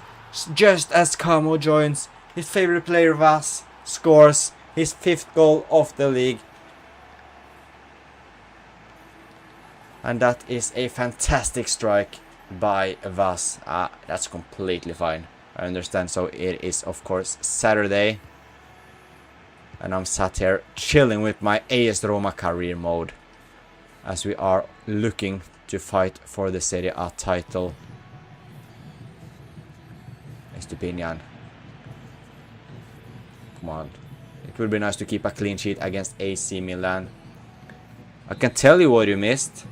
Just as Camo joins, his favorite player Vas scores his 5th goal of the league. And that is a fantastic strike by Vas. That's completely fine. I understand. So it is, of course, Saturday. And I'm sat here chilling with my AS Roma career mode. As we are looking to fight for the Serie A title. Estupinian. Come on. It would be nice to keep a clean sheet against AC Milan. I can tell you what you missed.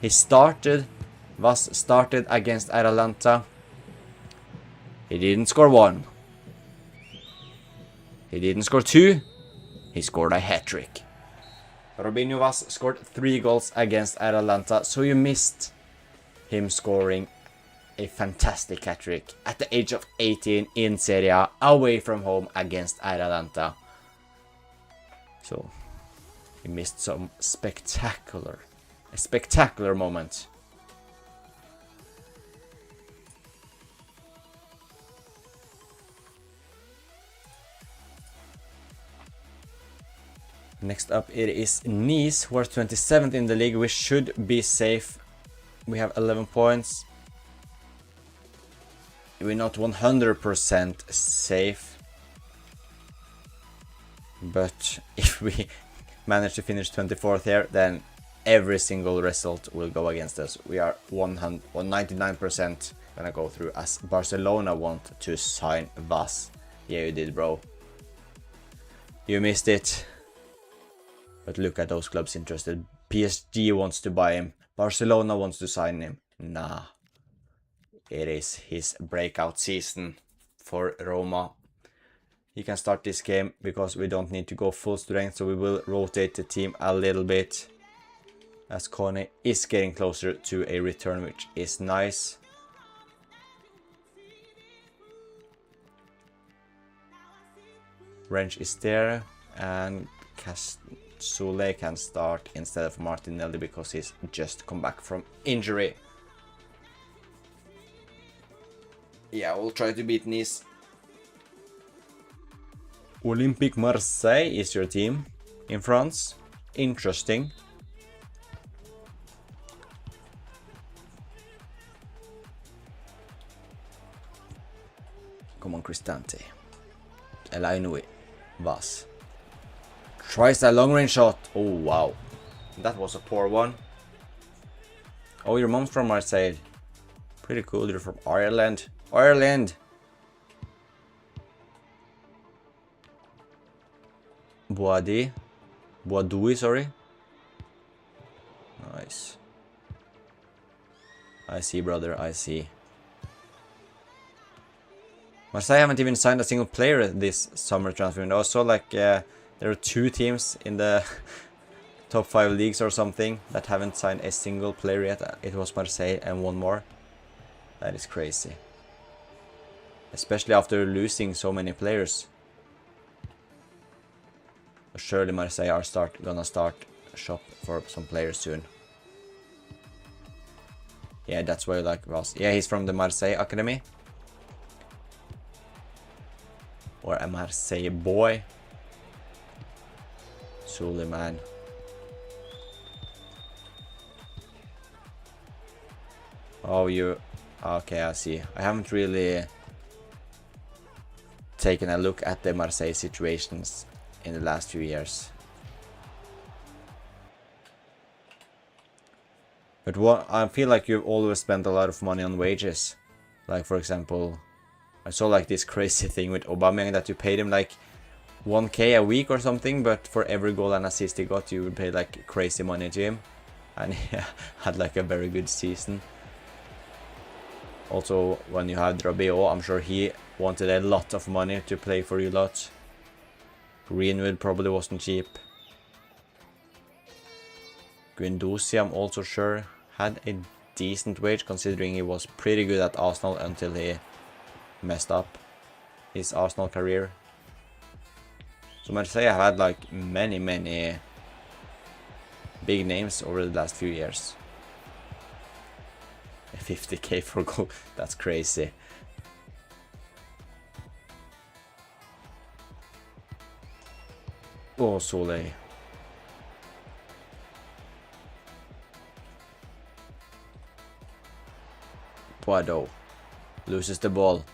Vas started against Atalanta. He didn't score 1. He didn't score 2. He scored a hat-trick. Robinho Vas scored 3 goals against Atalanta, so you missed him scoring a fantastic hat-trick at the age of 18 in Serie A, away from home against Atalanta. So he missed some spectacular moment. Next up it is Nice, we're 27th in the league. We should be safe. We have 11 points. We're not 100% safe. But if we manage to finish 24th here, then every single result will go against us. We are 99% gonna go through, as Barcelona want to sign Vas. Yeah, you did, bro. You missed it. But look at those clubs interested. PSG wants to buy him. Barcelona wants to sign him. Nah. It is his breakout season for Roma. He can start this game because we don't need to go full strength. So we will rotate the team a little bit. As Kone is getting closer to a return, which is nice. Wrench is there. And Sule can start instead of Martinelli because he's just come back from injury. Yeah, we'll try to beat Nice. Olympique Marseille is your team in France. Interesting. Come on, Cristante. Elainui. Vas. Tries that long range shot. Oh, wow. That was a poor one. Oh, your mom's from Marseille. Pretty cool. You're from Ireland. Ireland! Boadui, sorry. Nice. I see, brother. I see. Marseille haven't even signed a single player this summer transfer window. I saw like there are 2 teams in the top 5 leagues or something that haven't signed a single player yet. It was Marseille and one more. That is crazy. Especially after losing so many players. Surely Marseille are gonna start a shop for some players soon. Yeah, that's why I like Ross. Yeah, he's from the Marseille Academy. Or a Marseille boy. Suleiman. Oh, you... Okay, I see. I haven't really taken a look at the Marseille situations in the last few years. But what I feel like you've always spent a lot of money on wages. Like, for example, I saw like this crazy thing with Aubameyang that you paid him like 1k a week or something, but for every goal and assist he got, you would pay like crazy money to him. And he had like a very good season. Also, when you had Rabiot, I'm sure he wanted a lot of money to play for you lot. Greenwood probably wasn't cheap. Guendouzi, I'm also sure, had a decent wage considering he was pretty good at Arsenal until he messed up his Arsenal career. So Marseille have had like many big names over the last few years. 50k for goal, that's crazy. Oh, Soleil. Poirot loses the ball.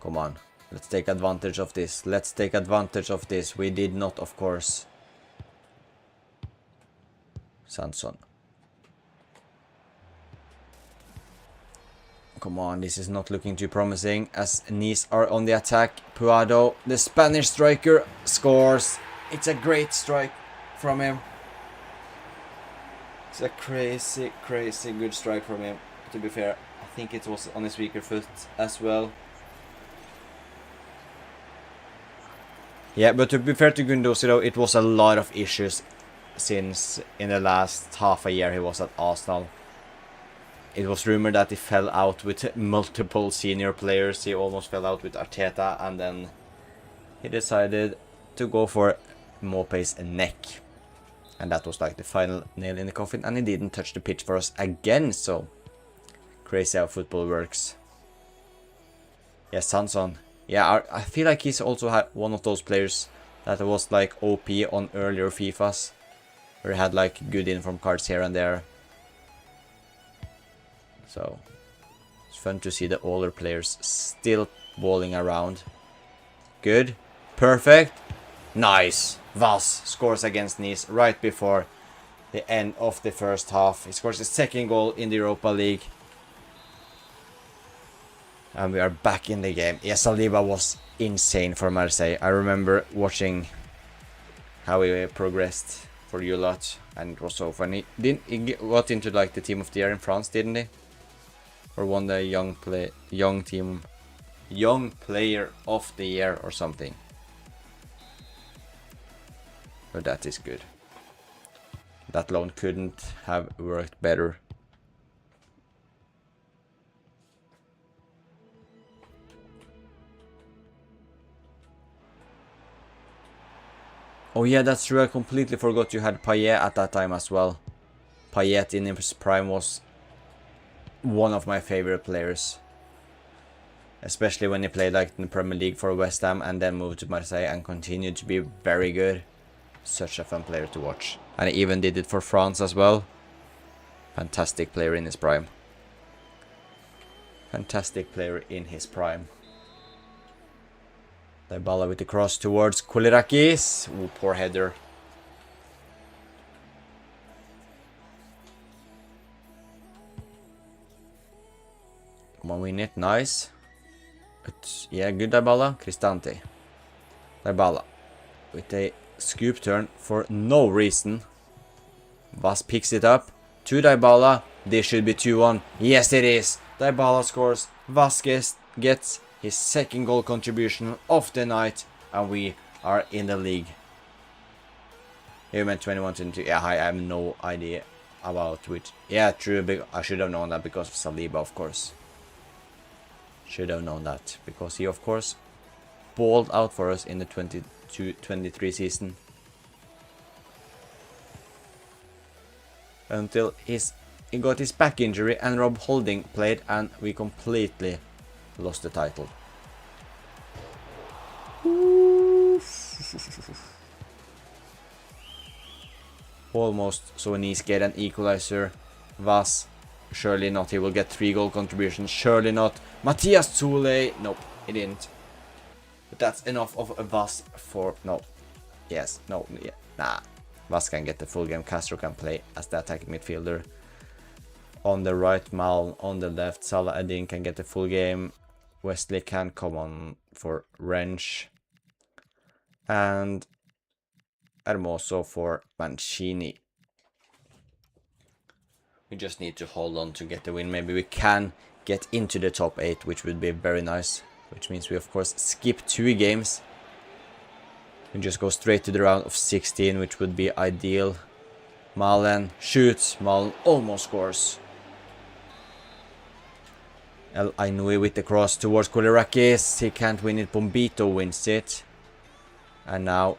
Come on, let's take advantage of this. Let's take advantage of this. We did not, of course. Sanson. Come on, this is not looking too promising as Nice are on the attack. Puado, the Spanish striker, scores. It's a great strike from him. It's a crazy good strike from him, to be fair. I think it was on his weaker foot as well. Yeah, but to be fair to Guendouzi though, it was a lot of issues since in the last half a year he was at Arsenal. it was rumored that he fell out with multiple senior players. He almost fell out with Arteta, and then he decided to go for Maupay's neck. And that was like the final nail in the coffin, and he didn't touch the pitch for us again, so crazy how football works. Yeah, Sanson. Yeah, I feel like he's also one of those players that was like OP on earlier FIFAs, where he had like good inform cards here and there. So it's fun to see the older players still balling around. Good. Perfect. Nice. Vaz scores against Nice right before the end of the first half. He scores his second goal in the Europa League. And we are back in the game. Yeah, Saliba was insane for Marseille. I remember watching how he progressed for you lot, and it was so funny. He got into like the team of the year in France, didn't he? Or won the young player of the year or something. So that is good. That loan couldn't have worked better. Oh yeah, that's true. I completely forgot you had Payet at that time as well. Payet in his prime was one of my favorite players. Especially when he played like in the Premier League for West Ham and then moved to Marseille and continued to be very good. Such a fun player to watch. And he even did it for France as well. Fantastic player in his prime. Fantastic player in his prime. Dybala with the cross towards Koulirakis. Ooh, poor header. Come on, win it. Nice. Yeah, good Dybala. Cristante. Dybala with a scoop turn for no reason. Vaz picks it up to Dybala. This should be 2-1. Yes, it is. Dybala scores. Vasquez gets his second goal contribution of the night, and we are in the league. He meant 21-22. Yeah, I have no idea about which. Yeah, true. I should have known that because of Saliba, of course. Should have known that because he, of course, balled out for us in the 22-23 season. Until he got his back injury and Rob Holding played, and we completely lost the title. Almost. So Nice get an equalizer. Vaz, surely not. He will get 3 goal contributions. Surely not. Matthias Zule. Nope, he didn't. But that's enough of a Vaz for... No. Yes. No. Yeah. Nah. Vaz can get the full game. Castro can play as the attacking midfielder. On the right, Mal. On the left, Salah Adin can get the full game. Wesley can come on for Wrench. And Hermoso for Mancini. We just need to hold on to get the win. Maybe we can get into the top 8, which would be very nice. Which means we, of course, skip 2 games. We just go straight to the round of 16, which would be ideal. Malen shoots. Malen almost scores. El Ainoui with the cross towards Koulirakis. He can't win it. Bombito wins it. And now,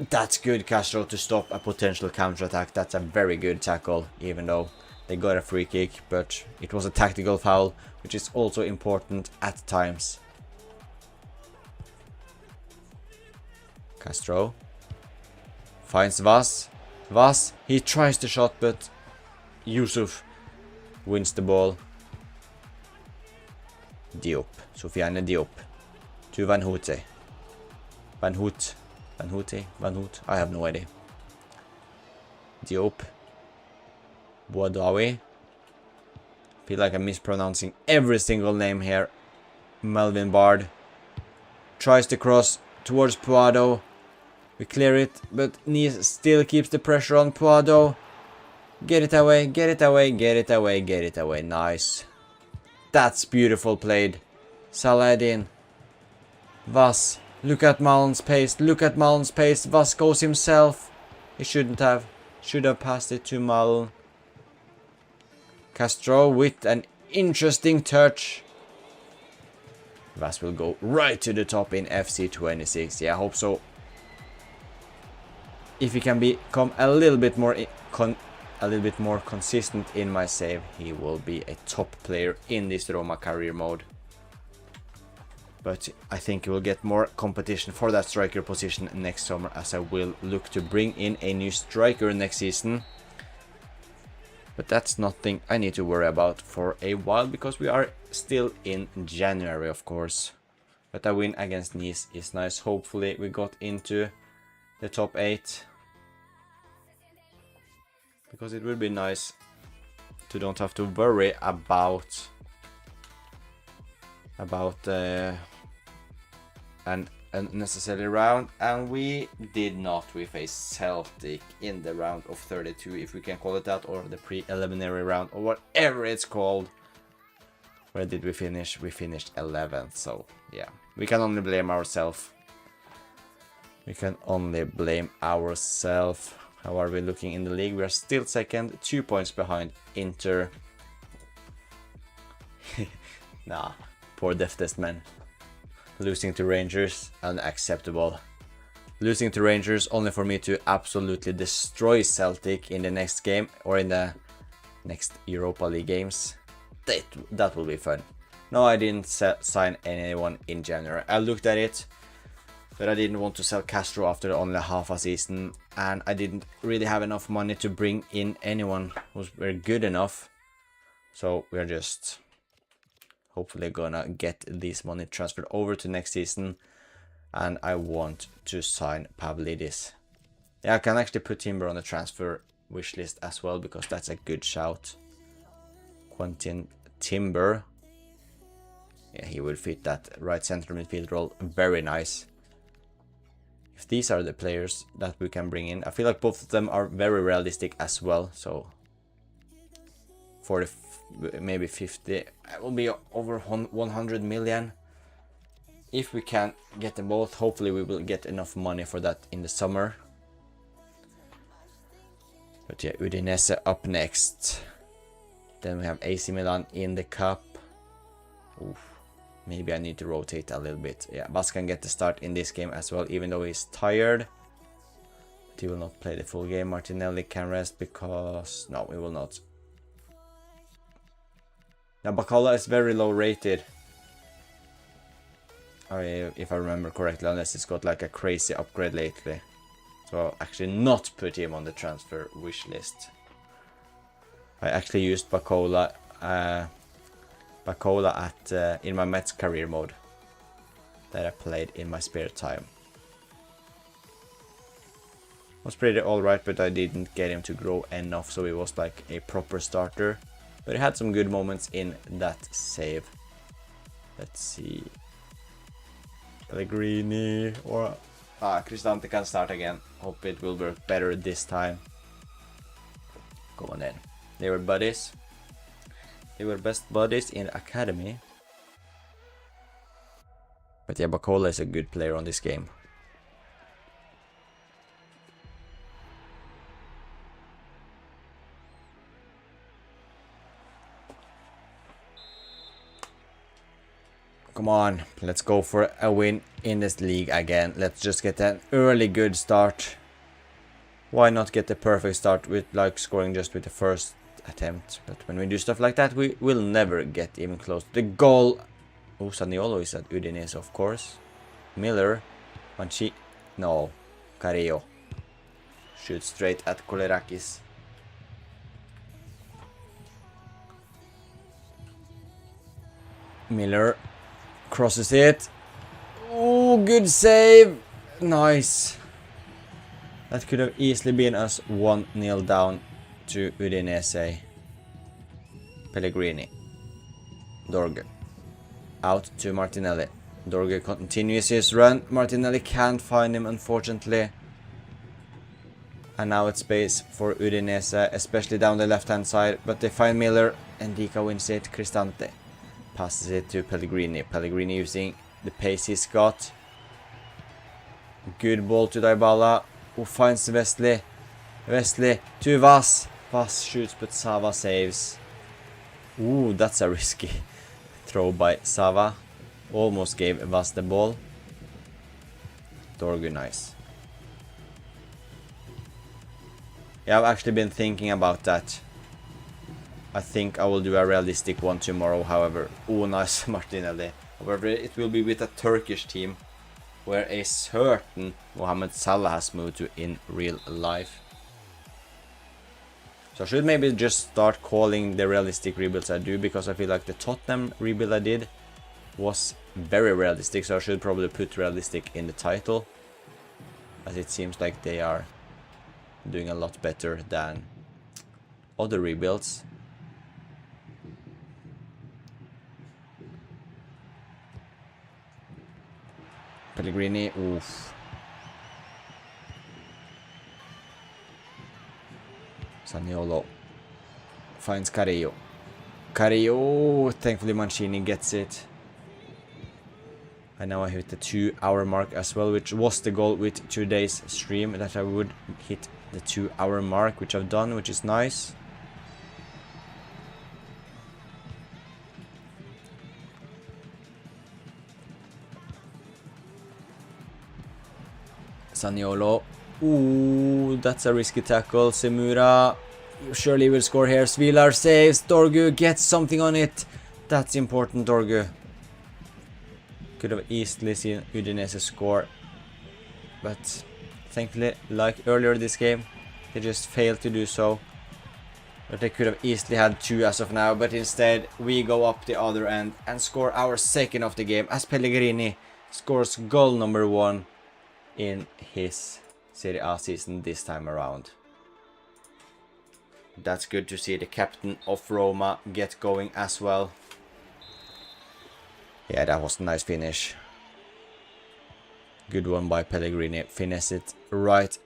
that's good, Castro, to stop a potential counter-attack. That's a very good tackle, even though they got a free kick. But it was a tactical foul, which is also important at times. Castro finds Vaz. Vaz, he tries the shot, but Yusuf wins the ball. Diop. Soufiane Diop. To Van Houte. Van Hout. Van Houte? Van Hout? I have no idea. Diop. Boadawi. Feel like I'm mispronouncing every single name here. Melvin Bard. Tries to cross towards Puado. We clear it, but Nice still keeps the pressure on Puado. Get it away, get it away, get it away, get it away. Nice. That's beautiful played. Saladin. Vaz. Look at Malen's pace. Look at Malen's pace. Vaz goes himself. He shouldn't have. Should have passed it to Malen. Castro with an interesting touch. Vas will go right to the top in FC 26. Yeah, I hope so. If he can become a little bit more consistent in my save, he will be a top player in this Roma career mode. But I think he will get more competition for that striker position next summer, as I will look to bring in a new striker next season. But that's nothing I need to worry about for a while, because we are still in January, of course. But a win against Nice is nice. Hopefully we got into the top 8. Because it would be nice to don't have to worry about an unnecessary round, and we did not. We faced Celtic in the round of 32, if we can call it that, or the preliminary round, or whatever it's called. Where did we finish? We finished 11th, so yeah, we can only blame ourselves. How are we looking in the league? We are still second, 2 points behind Inter. Nah, poor Deaf Test man. Losing to Rangers, unacceptable. Losing to Rangers only for me to absolutely destroy Celtic in the next game, or in the next Europa League games. That will be fun. No, I didn't sign anyone in January. I looked at it, but I didn't want to sell Castro after only half a season, and I didn't really have enough money to bring in anyone who's very good enough. So we're just hopefully gonna get this money transferred over to next season, and I want to sign Pavlidis. Yeah, I can actually put Timber on the transfer wish list as well, because that's a good shout. Quentin Timber. Yeah, he would fit that right center midfield role very nice. If these are the players that we can bring in, I feel like both of them are very realistic as well. So 40, maybe 50, it will be over 100 million. If we can get them both, hopefully we will get enough money for that in the summer. But yeah, Udinese up next. Then we have AC Milan in the cup. Oof. Maybe I need to rotate a little bit. Yeah, Bas can get the start in this game as well, even though he's tired. But he will not play the full game. Martinelli can rest because... No, we will not. Now, Bacala is very low rated. If I remember correctly, unless it's got like a crazy upgrade lately. So I'll actually not put him on the transfer wish list. I actually used Bacala in my Mets career mode that I played in my spare time. Was pretty alright, but I didn't get him to grow enough, so he was like a proper starter. But he had some good moments in that save. Let's see. Pellegrini or Cristante can start again. Hope it will work better this time. Go on then. They were buddies. They were best buddies in academy. But yeah, Bacola is a good player on this game. Come on, let's go for a win in this league again. Let's just get an early good start. Why not get the perfect start with like scoring just with the first attempt? But when we do stuff like that, we will never get even close to the goal. Oh, Saniolo is at Udinese, of course. Miller, Manchi, no, Carrillo shoots straight at Kolerakis. Miller crosses it. Oh, good save. Nice. That could have easily been us 1-0 down to Udinese. Pellegrini. Dorge. Out to Martinelli. Dorge continues his run. Martinelli can't find him, unfortunately. And now it's space for Udinese, especially down the left-hand side. But they find Miller, and Dika wins it. Cristante passes it to Pellegrini. Pellegrini using the pace he's got. Good ball to Dybala, who finds Wesley. Wesley to Vas. Vas shoots, but Sava saves. Ooh, that's a risky throw by Sava. Almost gave Vas the ball. Dorgu, nice. Yeah, I've actually been thinking about that. I think I will do a realistic one tomorrow, however. Oh, nice Martinelli. However, it will be with a Turkish team, where a certain Mohamed Salah has moved to in real life. So I should maybe just start calling the realistic rebuilds I do, because I feel like the Tottenham rebuild I did was very realistic, so I should probably put realistic in the title, as it seems like they are doing a lot better than other rebuilds. Pellegrini, oof. Zaniolo finds Carrillo. Carrillo, thankfully Mancini gets it. And now I hit the 2-hour mark as well, which was the goal with today's stream, that I would hit the 2-hour mark, which I've done, which is nice. Zaniolo. Ooh, that's a risky tackle. Semura surely will score here. Svilar saves. Dorgu gets something on it. That's important, Dorgu. Could have easily seen Udinese score, but thankfully, like earlier this game, they just failed to do so. But they could have easily had 2 as of now, but instead we go up the other end and score our second of the game, as Pellegrini scores goal number 1 in his Serie A season this time around. That's good to see the captain of Roma get going as well. Yeah, that was a nice finish. Good one by Pellegrini. Finesse it right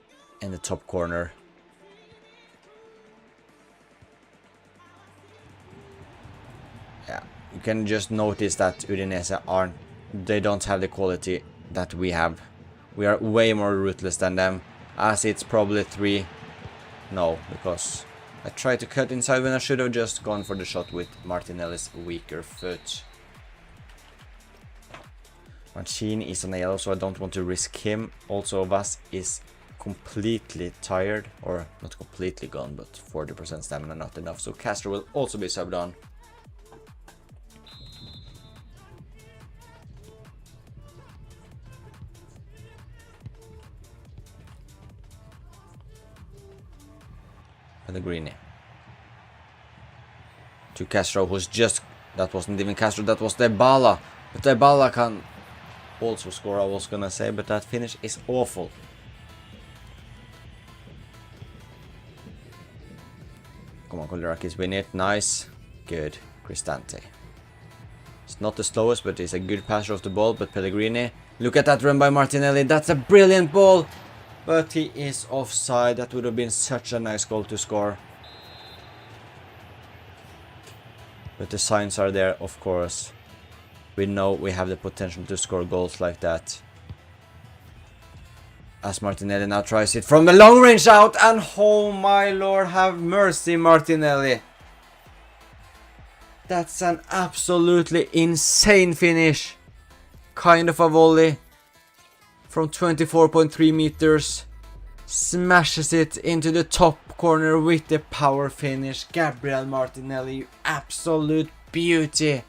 in the top corner. Yeah, you can just notice that Udinese they don't have the quality that we have. We are way more ruthless than them, as it's probably 3. No, because I tried to cut inside when I should have just gone for the shot with Martinelli's weaker foot. Mancini is on a yellow, so I don't want to risk him. Also, Vas is completely tired, or not completely gone, but 40% stamina, not enough. So Castro will also be subbed on. Pellegrini to Castro, who's just... That wasn't even Castro, that was Dybala. But Dybala can also score, I was gonna say, but that finish is awful. Come on, Kolirakis, win it. Nice. Good. Cristante. It's not the slowest, but he's a good passer of the ball. But Pellegrini, look at that run by Martinelli. That's a brilliant ball. But he is offside. That would have been such a nice goal to score. But the signs are there, of course. We know we have the potential to score goals like that. As Martinelli now tries it from the long range out. And oh my lord, have mercy, Martinelli. That's an absolutely insane finish. Kind of a volley. From 24.3 meters. Smashes it into the top corner with the power finish. Gabriel Martinelli, you absolute beauty.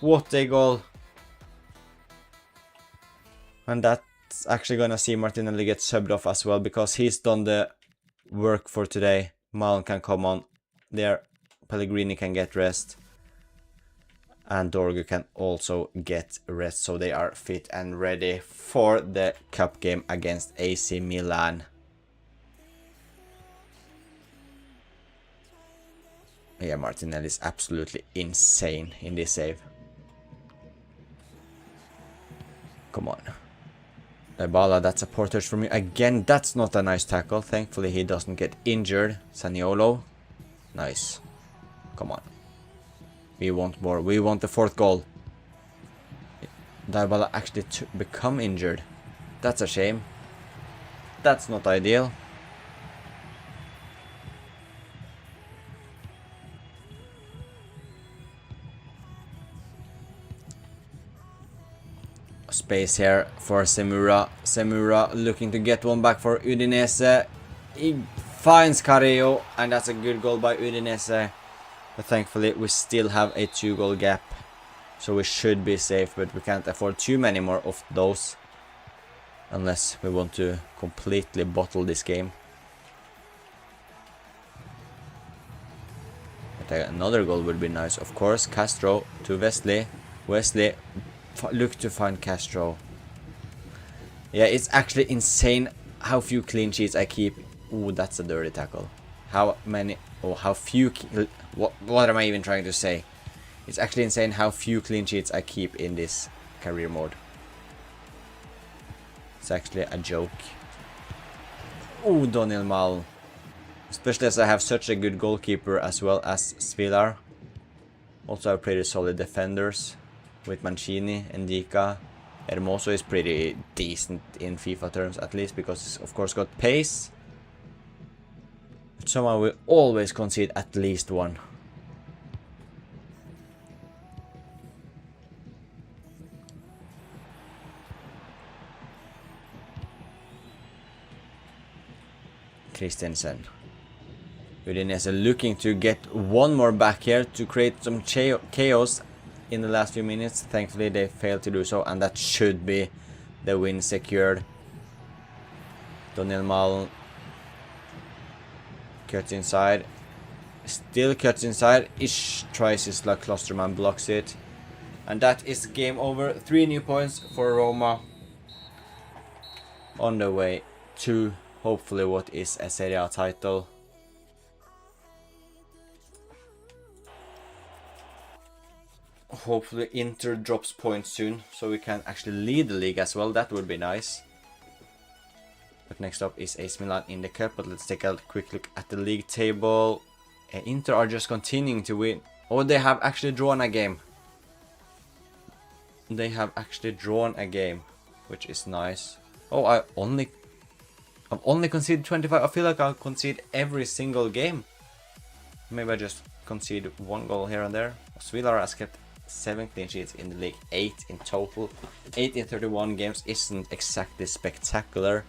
What a goal. And that's actually gonna see Martinelli get subbed off as well, because he's done the work for today. Mount can come on there. Pellegrini can get rest. And Dorgu can also get rest, so they are fit and ready for the cup game against AC Milan. Yeah, Martinelli is absolutely insane in this save. Come on. Dybala, that's a poor touch from you. Again, that's not a nice tackle. Thankfully, he doesn't get injured. Zaniolo. Nice. Come on. We want more. We want the 4th goal. Dybala actually become injured. That's a shame. That's not ideal. space here for Semura. Semura looking to get one back for Udinese. He finds Carrillo, and that's a good goal by Udinese. But thankfully we still have a 2-goal gap, so we should be safe, but we can't afford too many more of those unless we want to completely bottle this game. But another goal would be nice, of course. Castro to Wesley. Wesley, look to find Castro. Yeah, it's actually insane how few clean sheets I keep. Ooh, that's a dirty tackle. How many, or how few, what am I even trying to say? It's actually insane how few clean sheets I keep in this career mode. It's actually a joke. Ooh, Daniel Mal. Especially as I have such a good goalkeeper as well as Svilar. Also have pretty solid defenders with Mancini and Dika. Hermoso is pretty decent in FIFA terms, at least, because he's of course got pace. But somehow we always concede at least one. Christensen. Udinese looking to get one more back here to create some chaos in the last few minutes. Thankfully they failed to do so, and that should be the win secured. Daniel Mal cuts inside. Still cuts inside. Ish tries his luck. Klosterman blocks it. And that is game over. 3 new points for Roma. On the way to hopefully what is a Serie A title. Hopefully Inter drops points soon, so we can actually lead the league as well. That would be nice. But next up is AC Milan in the cup. But let's take a quick look at the league table. Inter are just continuing to win. Oh, they have actually drawn a game. They have actually drawn a game, which is nice. Oh, I've only conceded 25. I feel like I'll concede every single game. Maybe I just concede 1 goal here and there. Svilar has kept 7 clean sheets in the league, 8 in total. 8 in 31 games isn't exactly spectacular.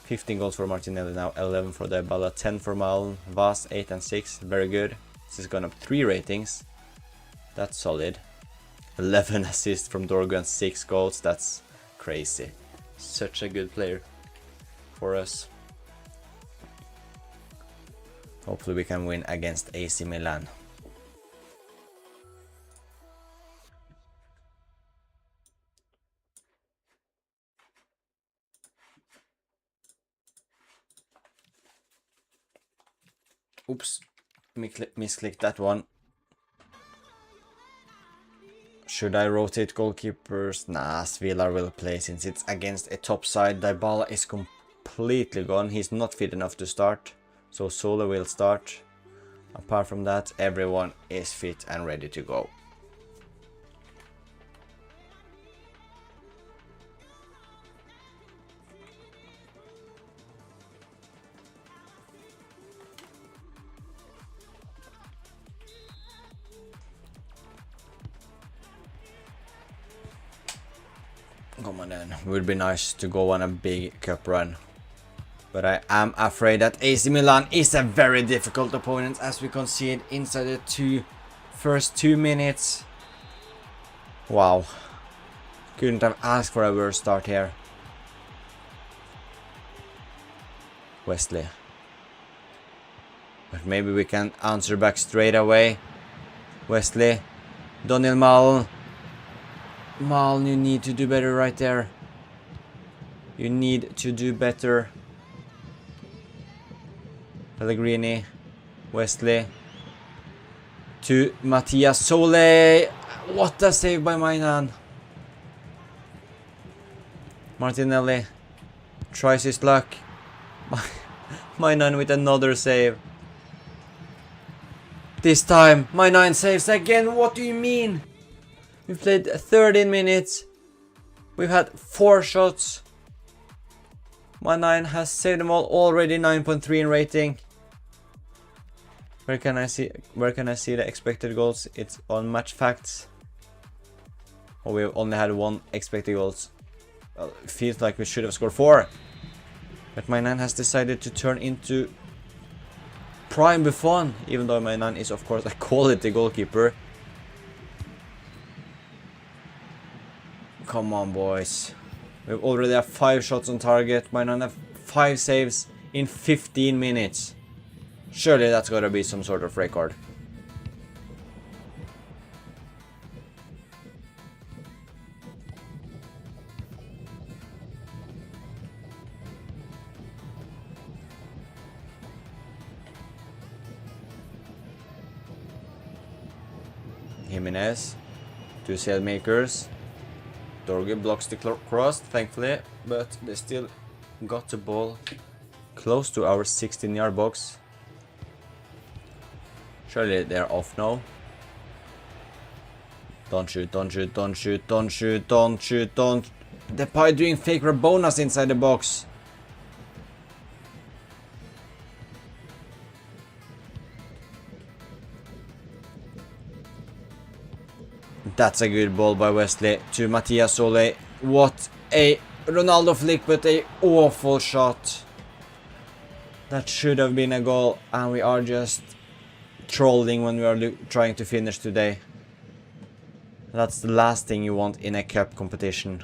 15 goals for Martinelli now, 11 for Dybala, 10 for Malen, Vaz 8 and 6, very good. This has gone up 3 ratings. That's solid. 11 assists from Dorgu and 6 goals, that's crazy. Such a good player for us. Hopefully we can win against AC Milan. Oops, misclicked that one. Should I rotate goalkeepers? Nah, Svilar will play since it's against a top side. Dybala is completely gone. He's not fit enough to start. So Solo will start. Apart from that, everyone is fit and ready to go. Come on then, it would be nice to go on a big cup run. But I am afraid that AC Milan is a very difficult opponent as we concede inside the first 2 minutes. Wow. Couldn't have asked for a worse start here. Wesley. But maybe we can answer back straight away. Wesley. Daniel Malen. Malen, you need to do better right there. You need to do better. Pellegrini, Wesley, to Mattias Sole. What a save by Mainan. Martinelli tries his luck. Mainan with another save. This time, Mainan saves again. What do you mean? We've played 13 minutes. We've had 4 shots. Mainan has saved them all already. 9.3 in rating. Where can I see the expected goals? It's on match facts. Oh, we only had 1 expected goals. Well, it feels like we should have scored 4. But my 9 has decided to turn into prime Buffon, even though my 9 is of course a quality goalkeeper. Come on, boys. We already have 5 shots on target. My 9 have 5 saves in 15 minutes. Surely that's gotta be some sort of record. Jimenez, 2 sailmakers. Dorge blocks the cross, thankfully, but they still got the ball close to our 16-yard box. Surely they're off now. Don't shoot, don't shoot, don't shoot, don't shoot, don't shoot, don't. Depay doing fake Rabonas inside the box. That's a good ball by Wesley to Matias Solé. What a Ronaldo flick, but a awful shot. That should have been a goal, and we are just trolling when we are trying to finish today. That's the last thing you want in a cup competition.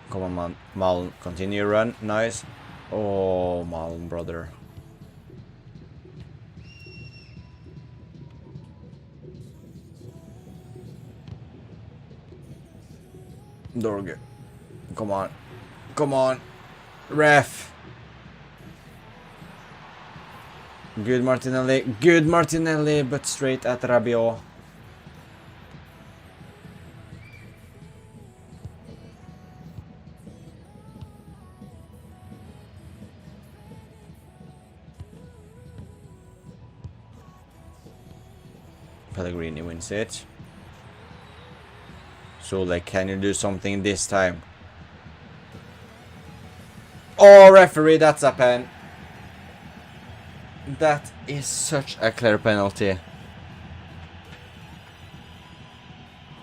Come on, man. Malin, continue run. Nice. Oh, Malin, brother. Dorge. Come on. Come on. Ref. Good Martinelli. Good Martinelli, but straight at Rabiot. Pellegrini wins it. So, like, can you do something this time? Oh, referee, that's a pen. That is such a clear penalty.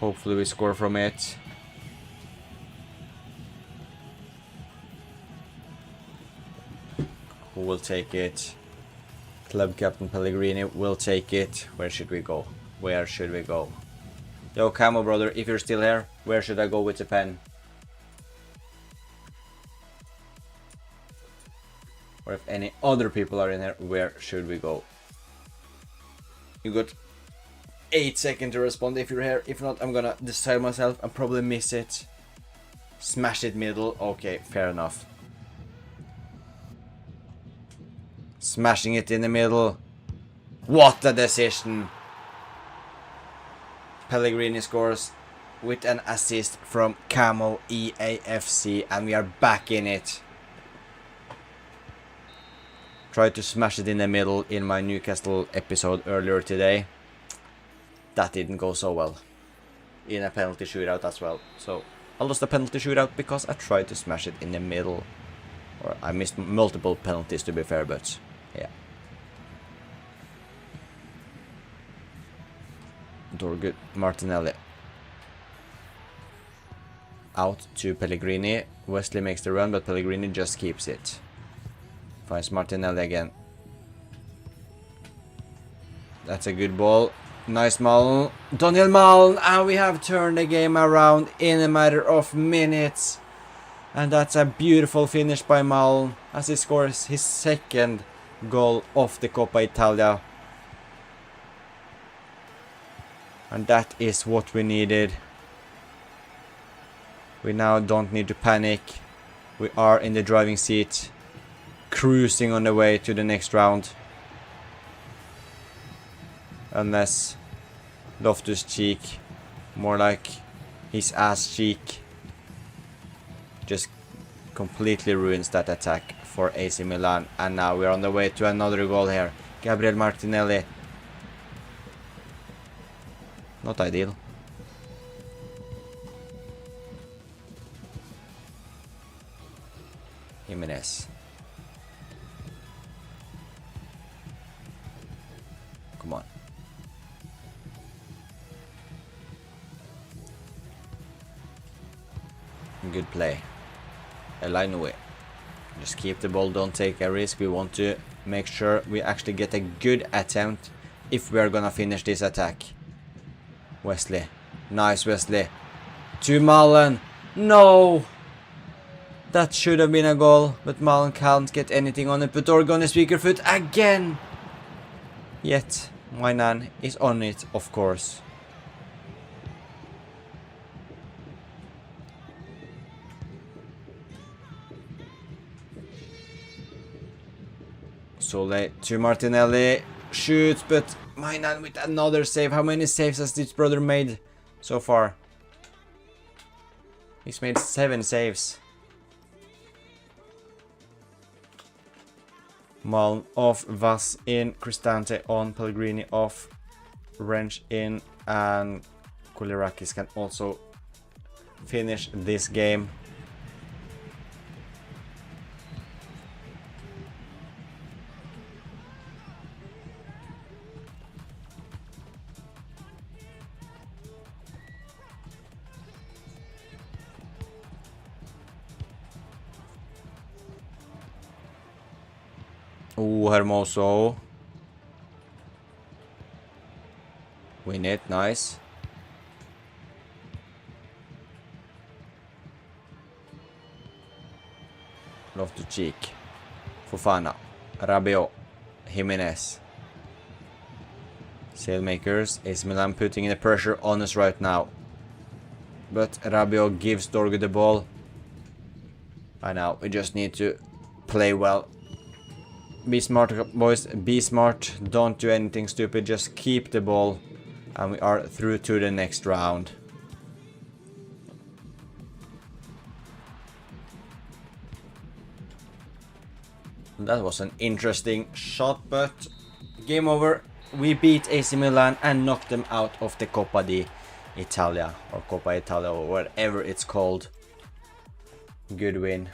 Hopefully we score from it. Who will take it? Club captain Pellegrini will take it. Where should we go? Where should we go? Yo, Camo brother, if you're still here, where should I go with the pen? Or if any other people are in here, where should we go? You got 8 seconds to respond if you're here. If not, I'm gonna decide myself and probably miss it. Smash it middle. Okay, fair enough. Smashing it in the middle. What a decision. Pellegrini scores with an assist from Camo EAFC, and we are back in it. Tried to smash it in the middle in my Newcastle episode earlier today. That didn't go so well. In a penalty shootout as well. So I lost the penalty shootout because I tried to smash it in the middle. Or I missed multiple penalties, to be fair, but yeah. Dorge Martinelli. Out to Pellegrini. Wesley makes the run, but Pellegrini just keeps it. Finds Martinelli again. That's a good ball. Nice Malin. Daniel Malin, and we have turned the game around in a matter of minutes. And that's a beautiful finish by Malin as he scores his second goal of the Coppa Italia. And that is what we needed. We now don't need to panic. We are in the driving seat, cruising on the way to the next round. Unless Loftus-Cheek, more like his ass cheek, just completely ruins that attack for AC Milan. And now we're on the way to another goal here. Gabriel Martinelli. Not ideal. Jimenez. Come on. Good play. A line away. Just keep the ball, don't take a risk. We want to make sure we actually get a good attempt if we are gonna finish this attack. Wesley. Nice, Wesley. To Malen. No! That should have been a goal, but Malen can't get anything on it. But Dorgon is weaker foot again! Yet, Mainan is on it, of course. Sole to Martinelli. Shoots, but Mainan with another save. How many saves has this brother made so far? He's made 7 saves. Malm off, Vass in, Cristante on, Pellegrini off, Wrench in, and Koulirakis can also finish this game. Ooh, Hermoso. Win it, nice. Loftus-Cheek. Fofana. Rabiot. Jimenez. Sailmakers. AC Milan putting the pressure on us right now. But Rabiot gives Dorgu the ball. By now, we just need to play well. Be smart, boys. Be smart. Don't do anything stupid. Just keep the ball. And we are through to the next round. That was an interesting shot, but game over. We beat AC Milan and knocked them out of the Coppa d'Italia, or Coppa Italia, or whatever it's called. Good win.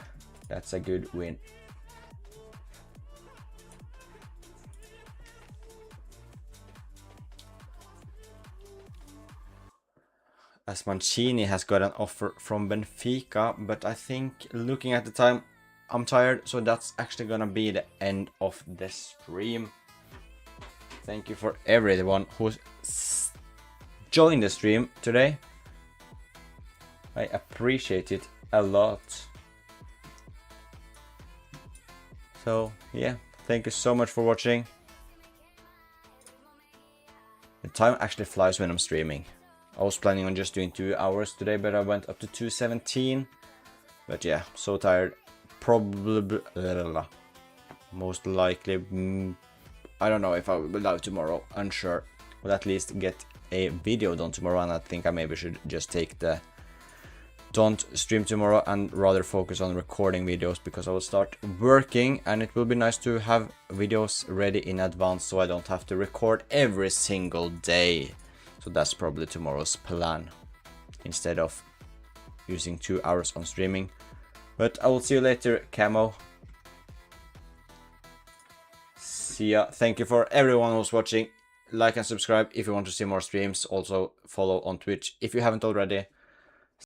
That's a good win. As Mancini has got an offer from Benfica, but I think looking at the time, I'm tired, so that's actually gonna be the end of the stream. Thank you for everyone who's joined the stream today. I appreciate it a lot. So yeah, thank you so much for watching. The time actually flies when I'm streaming. I was planning on just doing 2 hours today, but I went up to 2:17. But yeah, so tired. Probably, most likely, I don't know if I will be live tomorrow. Unsure. Will at least get a video done tomorrow, and I think I maybe should just take the don't stream tomorrow and rather focus on recording videos, because I will start working and it will be nice to have videos ready in advance so I don't have to record every single day. So that's probably tomorrow's plan, instead of using 2 hours on streaming. But I will see you later, Camo. See ya. Thank you for everyone who's watching. Like and subscribe if you want to see more streams. Also follow on Twitch if you haven't already.